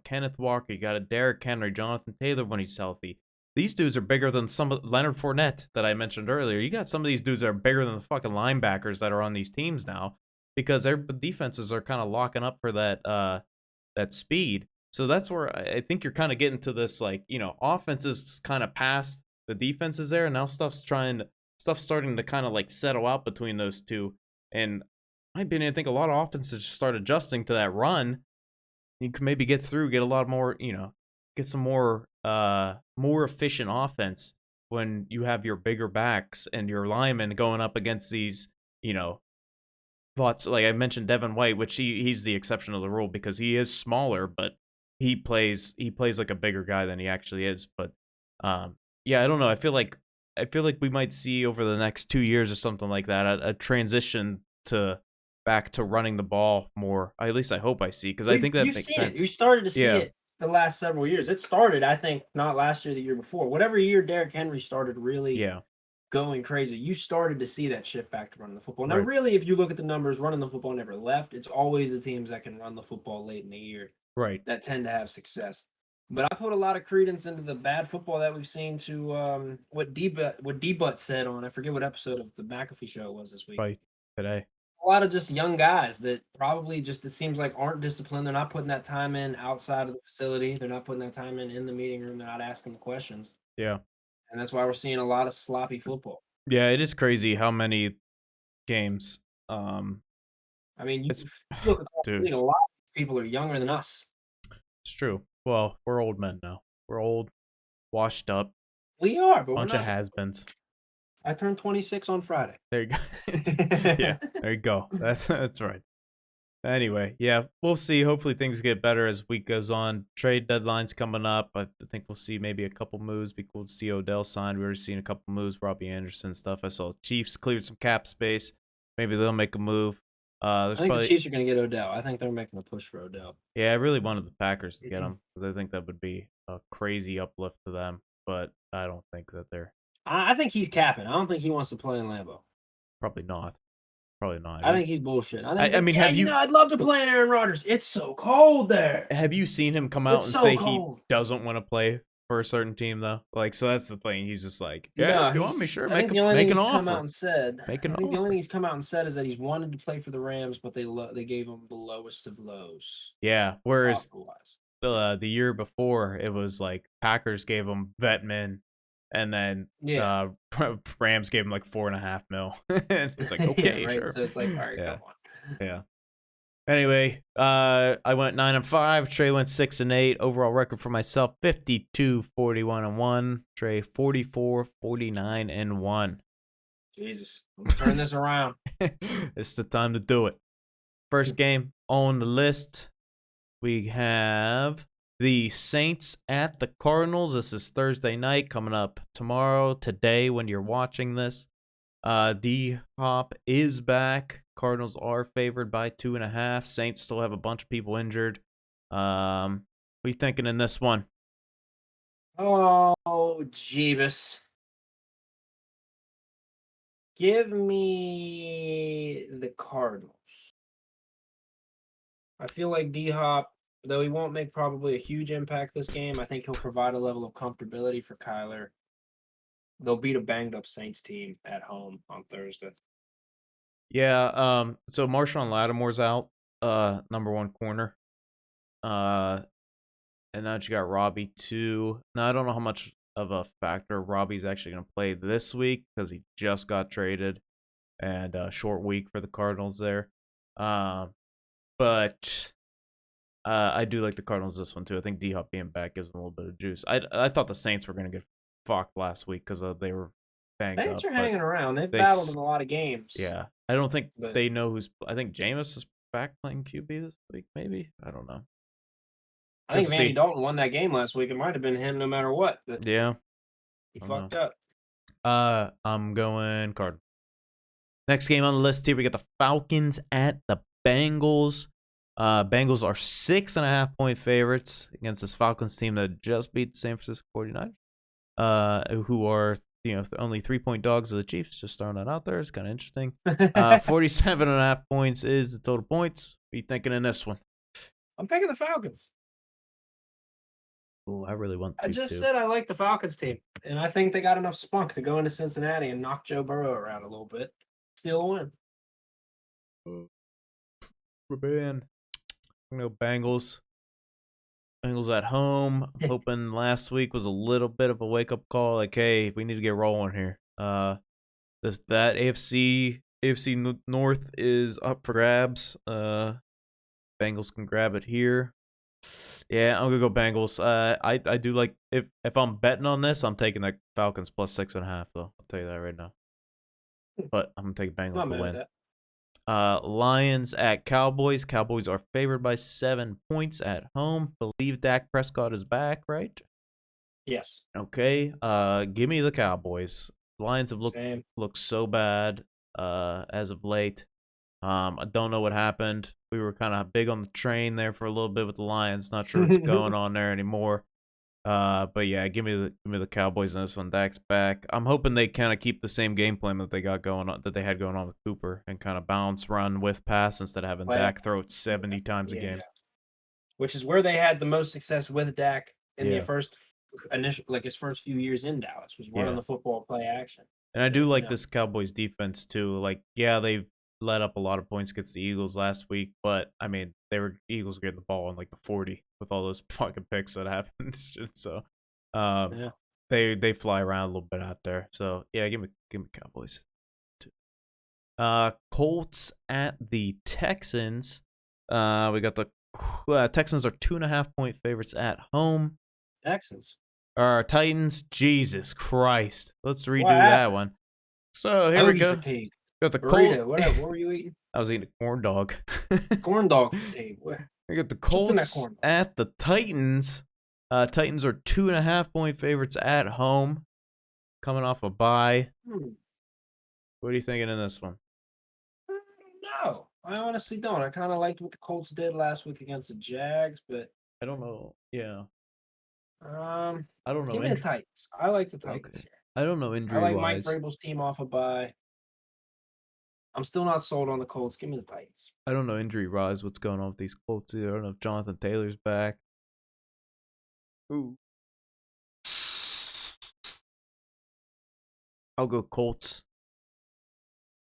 Kenneth Walker. You got a Derrick Henry, Jonathan Taylor when he's healthy. These dudes are bigger than some of Leonard Fournette that I mentioned earlier. You got some of these dudes that are bigger than the fucking linebackers that are on these teams now, because their defenses are kind of locking up for that speed. So that's where I think you're kind of getting to this, like, offenses kind of past the defenses there, and now stuff's starting to kind of like settle out between those two. And in my opinion, I think a lot of offenses start adjusting to that run. You can maybe get a lot more, get some more efficient offense when you have your bigger backs and your linemen going up against these, thoughts. Like I mentioned Devin White, which he's the exception of the rule because he is smaller, but he plays like a bigger guy than he actually is. But yeah, I don't know. I feel like we might see over the next 2 years or something like that a transition back to running the ball more. At least I hope I see, because I think that makes sense. You started to see it the last several years. It started, I think, not last year, the year before. Whatever year Derrick Henry started really going crazy, you started to see that shift back to running the football. Now, really, if you look at the numbers, running the football never left. It's always the teams that can run the football late in the year that tend to have success. But I put a lot of credence into the bad football that we've seen to what D-Butt said on, I forget what episode of the McAfee show it was this week. Right, today. A lot of just young guys that probably just, it seems like, aren't disciplined. They're not putting that time in outside of the facility. They're not putting that time in the meeting room. They're not asking the questions. Yeah. And that's why we're seeing a lot of sloppy football. Yeah, it is crazy how many games. I mean, you look across the league, a lot of people are younger than us. It's true. Well, we're old men now. We're old, washed up. We are, but bunch of has-beens. I turned 26 on Friday. There you go. Yeah, there you go. That's right. Anyway, yeah, we'll see. Hopefully things get better as week goes on. Trade deadline's coming up. I think we'll see maybe a couple moves. Be cool to see Odell signed. We already seen a couple moves. Robbie Anderson stuff. I saw Chiefs cleared some cap space. Maybe they'll make a move. I think the Chiefs are going to get Odell. I think they're making a push for Odell. Yeah, I really wanted the Packers to get him because I think that would be a crazy uplift to them. But I don't think that they're. I think he's capping. I don't think he wants to play in Lambeau. Probably not. I think he's bullshit. I mean, have you? I'd love to play in Aaron Rodgers. It's so cold there. Have you seen him come out and say he doesn't want to play for a certain team though? Like, so that's the thing. He's just like, yeah, if you want me, sure. I think the only thing he's come out and said is that he's wanted to play for the Rams, but they gave him the lowest of lows. Yeah. Whereas the year before, it was like Packers gave him vet min. And then Rams gave him like $4.5 million. It's like, okay, sure. So it's like, all right, come on. Yeah. Anyway, I went 9-5. Trey went 6-8. Overall record for myself: 52-41-1. Trey 44-49-1. Jesus, let's turn this around. It's the time to do it. First game on the list, we have the Saints at the Cardinals. This is Thursday night, coming up today when you're watching this. D Hop is back. Cardinals are favored by 2.5. Saints still have a bunch of people injured. What are you thinking in this one? Oh, Jeebus. Give me the Cardinals. I feel like D-Hop, though he won't make probably a huge impact this game, I think he'll provide a level of comfortability for Kyler. They'll beat a banged-up Saints team at home on Thursday. Yeah, so Marshawn Lattimore's out, number one corner. And now you got Robbie too. Now I don't know how much of a factor Robbie's actually going to play this week because he just got traded, and short week for the Cardinals there. But I do like the Cardinals this one too. I think D Hop being back gives them a little bit of juice. I thought the Saints were going to get fucked last week because they were banged up. Saints are hanging around. They've they battled s- in a lot of games. Yeah, I don't think But- they know who's. I think Jameis is back playing QB this week. Maybe I don't know. I think We'll Andy see. Dalton won that game last week. It might have been him no matter what. But Yeah. he I don't fucked up. I'm going Cardinals. Next game on the list here, we got the Falcons at the Bengals. Bengals are 6.5-point favorites against this Falcons team that just beat the San Francisco 49ers, who are only 3-point dogs of the Chiefs. Just throwing that out there. It's kind of interesting. 47.5 points is the total points. What are you thinking in this one? I'm picking the Falcons. Oh, I really want I these just two. said I like the Falcons team, and I think they got enough spunk to go into Cincinnati and knock Joe Burrow around a little bit. Steal a win. Man. Bengals. Bengals at home. I'm hoping last week was a little bit of a wake up call. Like, hey, we need to get rolling here. That AFC North is up for grabs. Bengals can grab it here. Yeah, I'm gonna go Bengals. I do like if I'm betting on this, I'm taking the Falcons plus 6.5 though. I'll tell you that right now. But I'm gonna take Bengals Not to mad at win. that. Lions at Cowboys. Cowboys are favored by 7 points at home. Believe Dak Prescott is back, right? Yes. Okay. Give me the Cowboys. Lions have looked so bad as of late. I don't know what happened. We were kind of big on the train there for a little bit with the Lions. Not sure what's going on there anymore. But yeah, give me the Cowboys in this one. Dak's back. I'm hoping they kind of keep the same game plan that they had going on with Cooper and kind of bounce, run with pass instead of having Dak throw it 70 times a game. Which is where they had the most success with Dak in the Yeah. first his first few years in Dallas was running the football play action. And I do like this Cowboys defense too. Like, yeah, they let up a lot of points against the Eagles last week, but I mean, Eagles getting the ball on like the 40 with all those fucking picks that happened. So, they fly around a little bit out there. So yeah, give me Cowboys. Colts at the Texans. We got the Texans are 2.5-point favorites at home. Texans. Titans. Jesus Christ. Let's redo that one. So here we go. Fatigue. Got the Burrito, what were you eating? I was eating a corn dog. Corn dog fatigue. We got the Colts at the Titans. Titans are 2.5-point favorites at home, coming off a bye. What are you thinking in this one? I don't know. I honestly don't. I kind of liked what the Colts did last week against the Jags, but I don't know. Yeah. I don't know. Give me the Titans. I like the Titans here. I don't know injury I like wise. Mike Vrabel's team off a bye. I'm still not sold on the Colts. Give me the Titans. I don't know injury wise what's going on with these Colts either. I don't know if Jonathan Taylor's back. Ooh. I'll go Colts.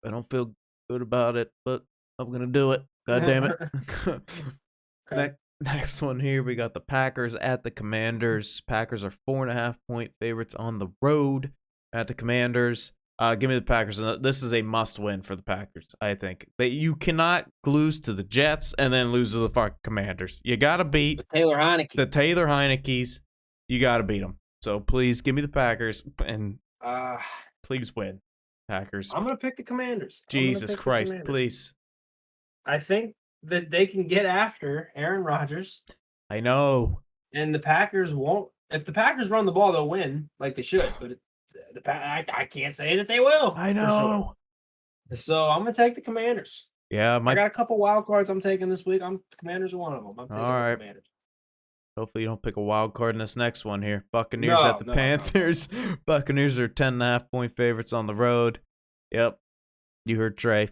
I don't feel good about it, but I'm gonna do it. God damn it. Next one here, we got the Packers at the Commanders. Packers are 4.5-point favorites on the road at the Commanders. Give me the Packers. This is a must-win for the Packers, I think. You cannot lose to the Jets and then lose to the fucking Commanders. You got to beat the Taylor Heinekes. You got to beat them. So please give me the Packers and please win, Packers. I'm going to pick the Commanders. Jesus Christ, please. I think that they can get after Aaron Rodgers. I know. And the Packers won't. If the Packers run the ball, they'll win like they should. But I can't say that they will I for sure. know. So I'm gonna take the Commanders. Yeah, I got a couple wild cards I'm taking this week. Commanders are one of them. I'm taking all the right. Commanders. Hopefully you don't pick a wild card in this next one here. Buccaneers at No, the no, no, no. Panthers. Buccaneers are 10.5-point favorites on the road. Yep. You heard Trey.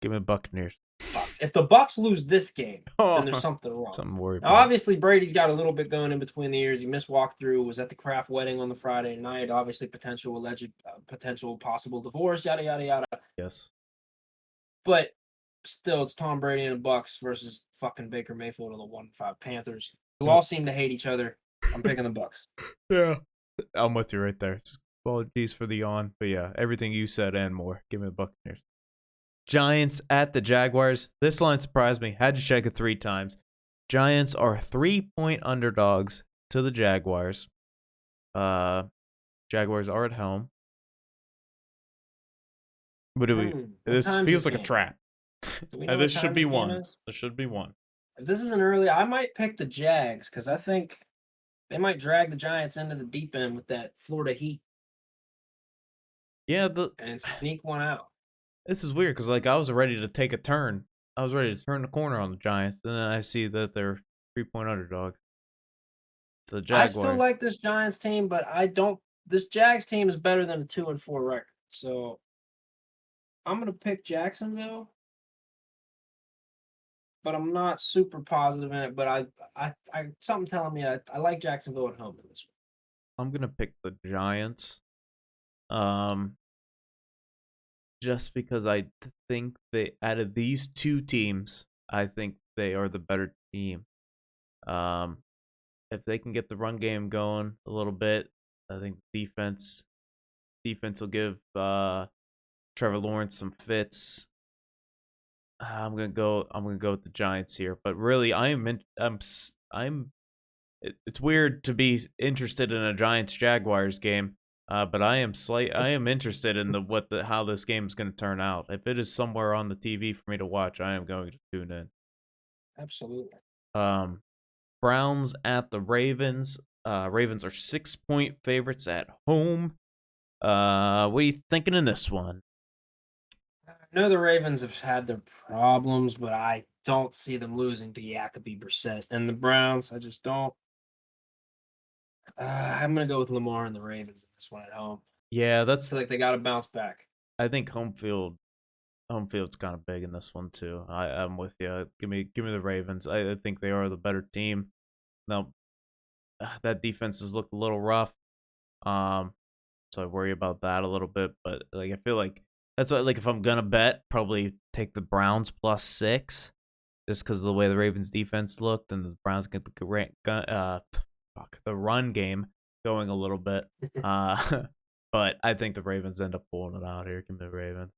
Give me the Buccaneers. Bucks. If the Bucks lose this game, then there's something wrong. Something to worry Now, about. obviously, Brady's got a little bit going in between the ears. He missed walkthrough, was at the Kraft wedding on the Friday night. Obviously, potential possible divorce, yada yada yada. Yes. But still, it's Tom Brady and the Bucks versus fucking Baker Mayfield and the 1-5 Panthers, who all seem to hate each other. I'm picking the Bucks. Yeah. I'm with you right there. Apologies for the yawn. But yeah, everything you said and more. Give me the Buccaneers. Giants at the Jaguars. This line surprised me. Had to check it 3 times. Giants are 3-point underdogs to the Jaguars. Jaguars are at home. What do we? This feels like a trap. This should be one. This should be one. If this is an early, I might pick the Jags because I think they might drag the Giants into the deep end with that Florida heat. Yeah, and sneak one out. This is weird because I was ready to take a turn. I was ready to turn the corner on the Giants, and then I see that they're 3-point underdogs. The Jaguars. I still like this Giants team, but I don't. This Jags team is better than a 2-4 record, so I'm gonna pick Jacksonville. But I'm not super positive in it. But I something telling me I like Jacksonville at home in this one. I'm gonna pick the Giants. Just because I think they out of these 2 teams, I think they are the better team. If they can get the run game going a little bit, I think defense will give Trevor Lawrence some fits. I'm gonna go with the Giants here, but really it's weird to be interested in a Giants Jaguars game, but I am interested in how this game is going to turn out. If it is somewhere on the TV for me to watch, I am going to tune in. Absolutely. Browns at the Ravens. Ravens are 6-point favorites at home. What are you thinking in this one? I know the Ravens have had their problems, but I don't see them losing to Jacoby Brissett and the Browns. I just don't. I'm gonna go with Lamar and the Ravens in this one at home. Yeah, I feel like they got to bounce back. I think home field's kind of big in this one too. I'm with you. Give me the Ravens. I think they are the better team. Now, that defense has looked a little rough. So I worry about that a little bit. But I feel like that's what, if I'm gonna bet, probably take the Browns +6, just because of the way the Ravens defense looked, and the Browns get the run game going a little bit. But I think the Ravens end up pulling it out here. Give me the Ravens.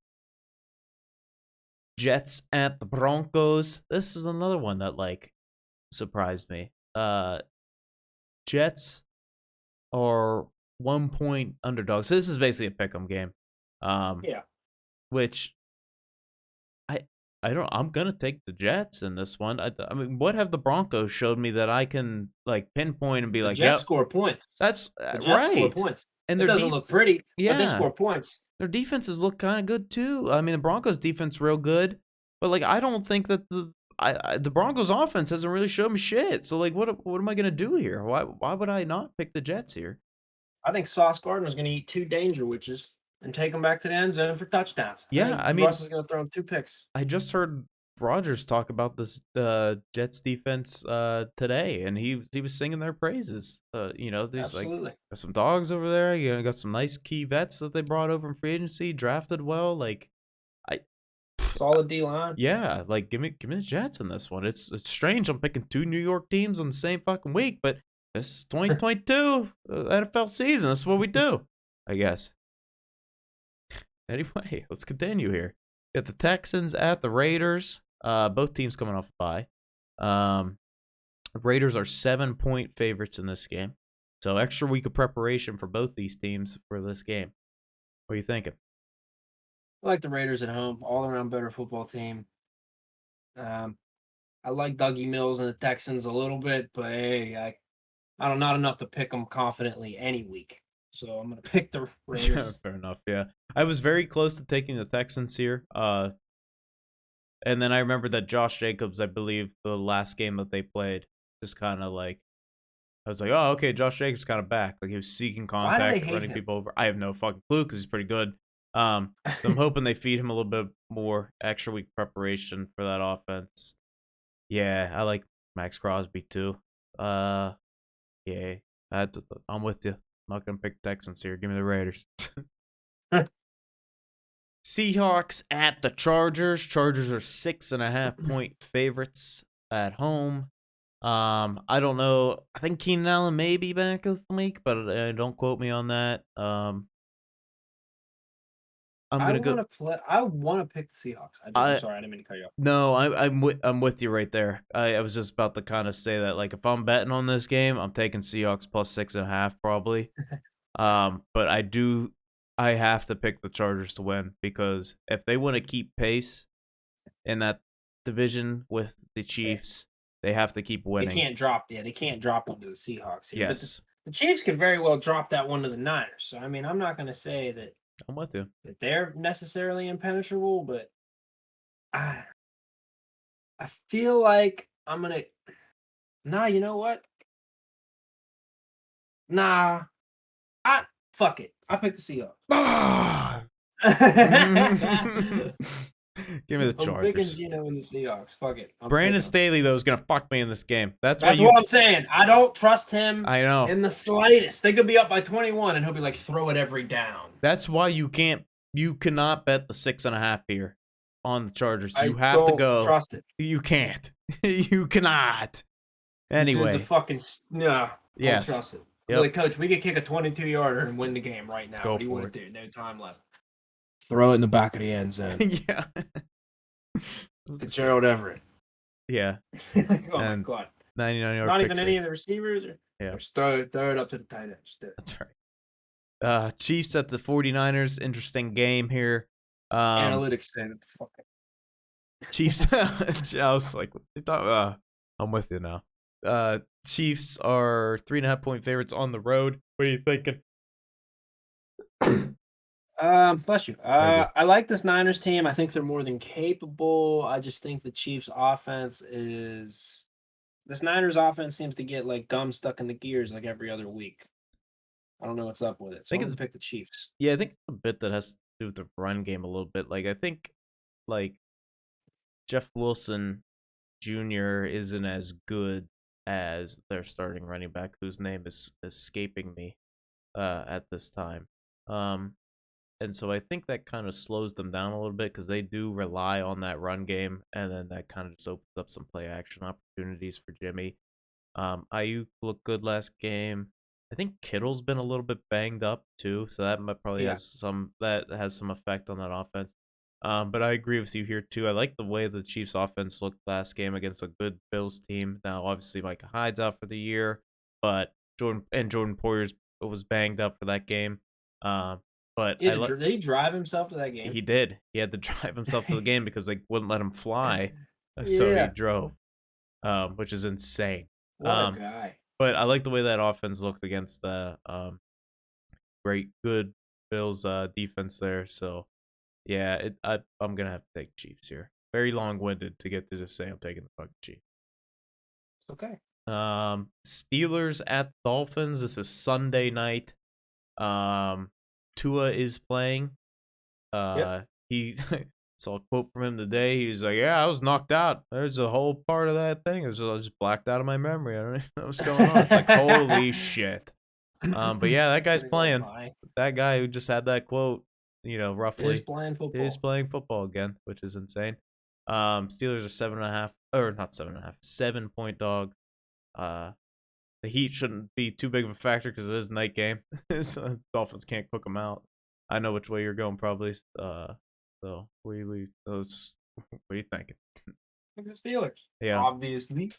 Jets at the Broncos. This is another one that surprised me. Jets are 1-point underdogs. So this is basically a pick'em game. Yeah. Which I'm gonna take the Jets in this one. I mean, what have the Broncos showed me that I can pinpoint and be the Jets score points. That's the Jets right. Score points. And it doesn't look pretty, but they score points. Their defenses look kind of good too. I mean, the Broncos defense real good, but I don't think that the Broncos offense hasn't really shown me shit. So what am I gonna do here? Why would I not pick the Jets here? I think Sauce Gardner's gonna eat 2 danger witches and take them back to the end zone for touchdowns. I mean, Russ is gonna throw him 2 picks. I just heard Rodgers talk about this Jets defense today, and he was singing their praises. There's Absolutely. got some dogs over there. Got some nice key vets that they brought over in free agency, drafted well. Solid D line. Yeah, give me the Jets in this one. It's strange. I'm picking 2 New York teams on the same fucking week, but this is 2022 NFL season. That's what we do, I guess. Anyway, let's continue here. Got the Texans at the Raiders. Both teams coming off a bye. Raiders are 7-point favorites in this game. So extra week of preparation for both these teams for this game. What are you thinking? I like the Raiders at home. All around better football team. I like Dougie Mills and the Texans a little bit, but hey, I don't not enough to pick them confidently any week. so I'm gonna pick the Raiders. Fair enough. Yeah, I was very close to taking the Texans here. And then I remember that Josh Jacobs, I believe, the last game that they played, just kind of like, I was like, oh, okay, Josh Jacobs kind of back. Like he was seeking Why do they contact, hate running him? people over. I have no fucking clue because he's pretty good. So I'm hoping they feed him a little bit more extra week preparation for that offense. Yeah, I like Max Crosby too. Yeah, I'm with you. I'm not gonna pick Texans here. Give me the Raiders. Seahawks at the Chargers. Chargers are 6.5-point favorites at home. I don't know. I think Keenan Allen may be back this week, but don't quote me on that. I'm gonna go. I want to pick the Seahawks. I'm sorry, I didn't mean to cut you off. No, I'm with you right there. I was just about to kind of say that, like, if I'm betting on this game, I'm taking Seahawks plus 6.5 probably. But I have to pick the Chargers to win because if they want to keep pace in that division with the Chiefs, they have to keep winning. They can't drop one to the Seahawks here. Yes. But the Chiefs could very well drop that one to the Niners. So I mean, I'm not gonna say that I'm with you. that they're necessarily impenetrable, but I feel like I'm gonna. Nah, you know what? Nah, fuck it. I pick the Seahawks. Give me the I'm picking Chargers. Gino in the Seahawks. Fuck it. Brandon Staley, though, is going to fuck me in this game. That's what I'm saying. I don't trust him I know. in the slightest. They could be up by 21 and he'll be like, throw it every down. That's why you cannot bet the 6.5 here on the Chargers. You have to go. Trust it. You can't. You cannot. Anyway. Dude's a fucking yes. Don't trust it. Like, Coach, we could kick a 22-yarder and win the game right now. Go what do you for want it. to do? No time left. Throw it in the back of the end zone. Yeah. It's Gerald Everett. Yeah. Oh my God. 99-yard Not even pick any save. of the receivers. Yeah. Just throw it up to the tight end. That's right. Chiefs at the 49ers. Interesting game here. Analytics said it. Fucking Chiefs. I was like, I'm with you now. Chiefs are 3.5-point favorites on the road. What are you thinking? Bless you. I like this Niners team. I think they're more than capable. I just think the Chiefs offense is this Niners offense seems to get like gum stuck in the gears like every other week. I don't know what's up with it. So I'm gonna pick the Chiefs. Yeah, I think a bit that has to do with the run game a little bit. Like I think like Jeff Wilson Jr. isn't as good as their starting running back, whose name is escaping me at this time. And so I think that kind of slows them down a little bit because they do rely on that run game, and then that kind of just opens up some play action opportunities for Jimmy. Ayuk looked good last game. I think Kittle's been a little bit banged up too, so that might probably has some effect on that offense. But I agree with you here too. I like the way the Chiefs offense looked last game against a good Bills team. Now obviously Micah Hyde's out for the year, but Jordan Poyer was banged up for that game. But did he drive himself to that game? He did. He had to drive himself to the game because they wouldn't let him fly, so he drove, which is insane. What a guy! But I like the way that offense looked against the good Bills defense there. So yeah, I'm gonna have to take Chiefs here. Very long-winded to get to just say I'm taking the fucking Chiefs. Okay. Steelers at Dolphins. This is Sunday night. Tua is playing. He saw a quote from him today. He's like, "Yeah, I was knocked out. There's a whole part of that thing. I just blacked out of my memory. I don't even know what's going on." It's like, holy shit. But yeah, that guy's playing. That guy who just had that quote, roughly is playing football. Is playing football again, which is insane. Steelers are 7-point dogs. The Heat shouldn't be too big of a factor because it is a night game. So Dolphins can't cook them out. I know which way you're going, probably. So what are you thinking? The Steelers. Yeah. Obviously.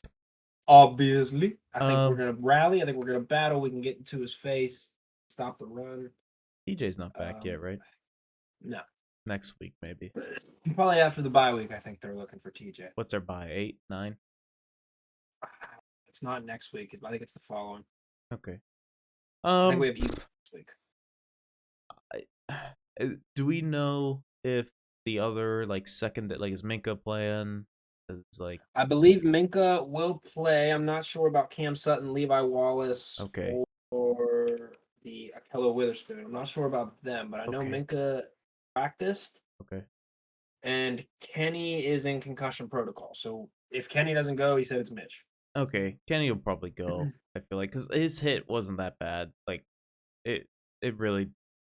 I think we're gonna rally. I think we're gonna battle. We can get into his face, stop the run. DJ's not back yet, right? No. Next week, maybe. Probably after the bye week. I think they're looking for TJ. What's their bye? 8, 9? It's not next week. I think it's the following. Okay. I think we have Eagles next week. do we know if the other like second like is Minka playing? Is like I believe Minka will play. I'm not sure about Cam Sutton, Levi Wallace, okay, or the Akello Witherspoon. I'm not sure about them, but I know okay, Minka practiced, okay. and Kenny is in concussion protocol. So if Kenny doesn't go, he said it's Mitch. Okay, Kenny will probably go. I feel like because his hit wasn't that bad. Like it, it really,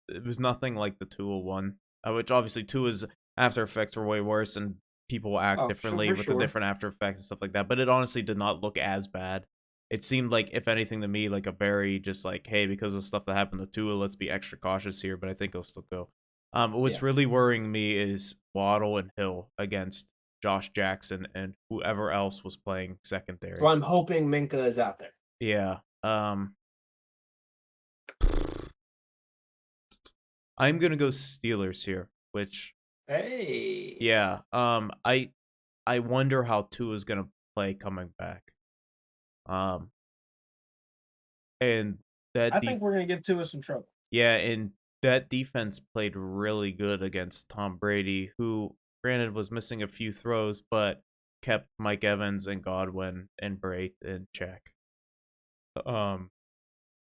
it was nothing like the 201, which obviously Tua's after effects were way worse, and people act Oh, differently for with the sure. different after effects and stuff like that. But it honestly did not look as bad. It seemed like, if anything, to me, like a very just like, hey, because of stuff that happened to Tua, let's be extra cautious here. But I think he'll still go. What's Yeah. really worrying me is Waddle and Hill against Josh Jackson and whoever else was playing secondary. So I'm hoping Minka is out there. Yeah. I'm gonna go Steelers here, which Hey. yeah. I wonder how Tua's gonna play coming back. Um and I that think we're gonna give Tua some trouble. yeah, and that defense played really good against Tom Brady, who granted was missing a few throws, but kept Mike Evans and Godwin and Bray in check. Um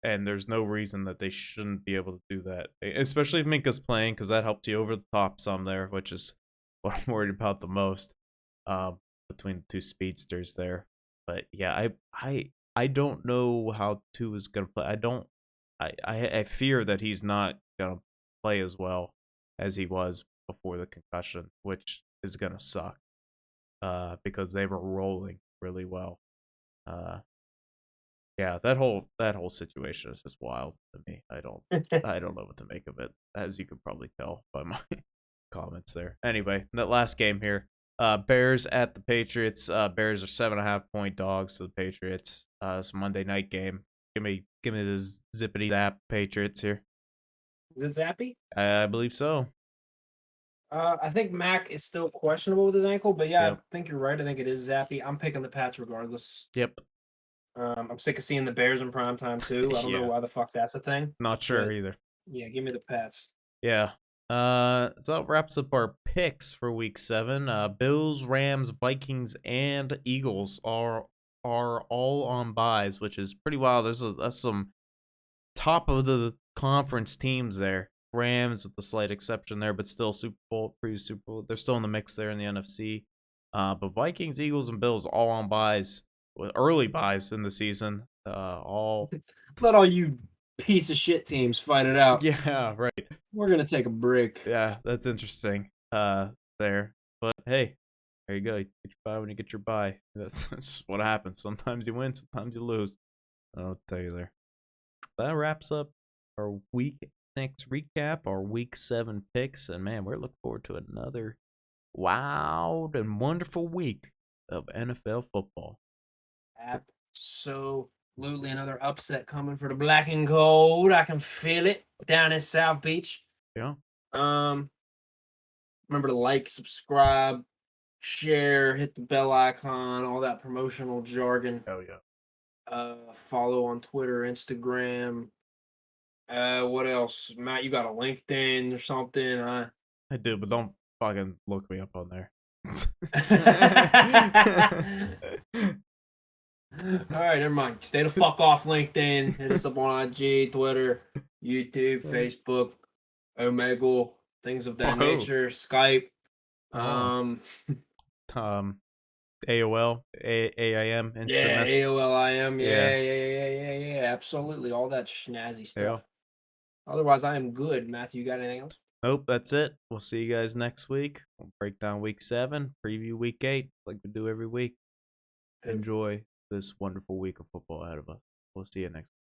and there's no reason that they shouldn't be able to do that, especially if Minka's playing, because that helps you over the top some there, which is what I'm worried about the most. Between the two speedsters there, but yeah, I don't know how two is gonna play. I fear that he's not gonna play as well as he was before the concussion, which is gonna suck. Because they were rolling really well. Uh, yeah, that whole situation is just wild to me. I don't know what to make of it, as you could probably tell by my comments there. Anyway, that last game here, Bears at the Patriots. Bears are 7.5-point dogs to the Patriots. It's a Monday night game. Give me the zippity zap Patriots here. Is it Zappy? I believe so. I think Mac is still questionable with his ankle, but yeah, I Yep. think you're right. I think it is Zappy. I'm picking the Pats regardless. Yep. I'm sick of seeing the Bears in prime time too. I don't know Yeah. why the fuck that's a thing. Not sure But either. yeah, give me the Pats. Yeah. So that wraps up our picks for week 7. Bills, Rams, Vikings, and Eagles are all on buys, which is pretty wild. That's some top of the conference teams there. Rams with the slight exception there, but still Super Bowl, pre-Super Bowl. They're still in the mix there in the NFC. But Vikings, Eagles, and Bills all on buys, with early buys in the season. All Let all you piece of shit teams fight it out. yeah, right. We're gonna take a break. Yeah, that's interesting. There, but hey, there you go. You get your buy when you get your buy. That's just what happens. Sometimes you win, sometimes you lose. I'll tell you there. That wraps up our week 6 recap, our week 7 picks, and man, we're looking forward to another wild and wonderful week of NFL football. Absolutely another upset coming for the black and gold. I can feel it down in South Beach. Yeah. Remember to like, subscribe, share, hit the bell icon, all that promotional jargon. Oh yeah. Follow on Twitter, Instagram. What else? Matt, you got a LinkedIn or something, huh? I do, but don't fucking look me up on there. All right, never mind. Stay the fuck off LinkedIn. Hit us up on IG, Twitter, YouTube, Facebook, Omegle, things of that Whoa. nature, Skype. Oh. AOL, AIM, instant Yeah, message. AOLIM. Yeah. Yeah. Absolutely. All that snazzy Yeah. stuff. Otherwise, I am good. Matthew, you got anything else? Nope, that's it. We'll see you guys next week. We'll break down week 7, preview week 8, like we do every week. Enjoy this wonderful week of football ahead of us. We'll see you next week.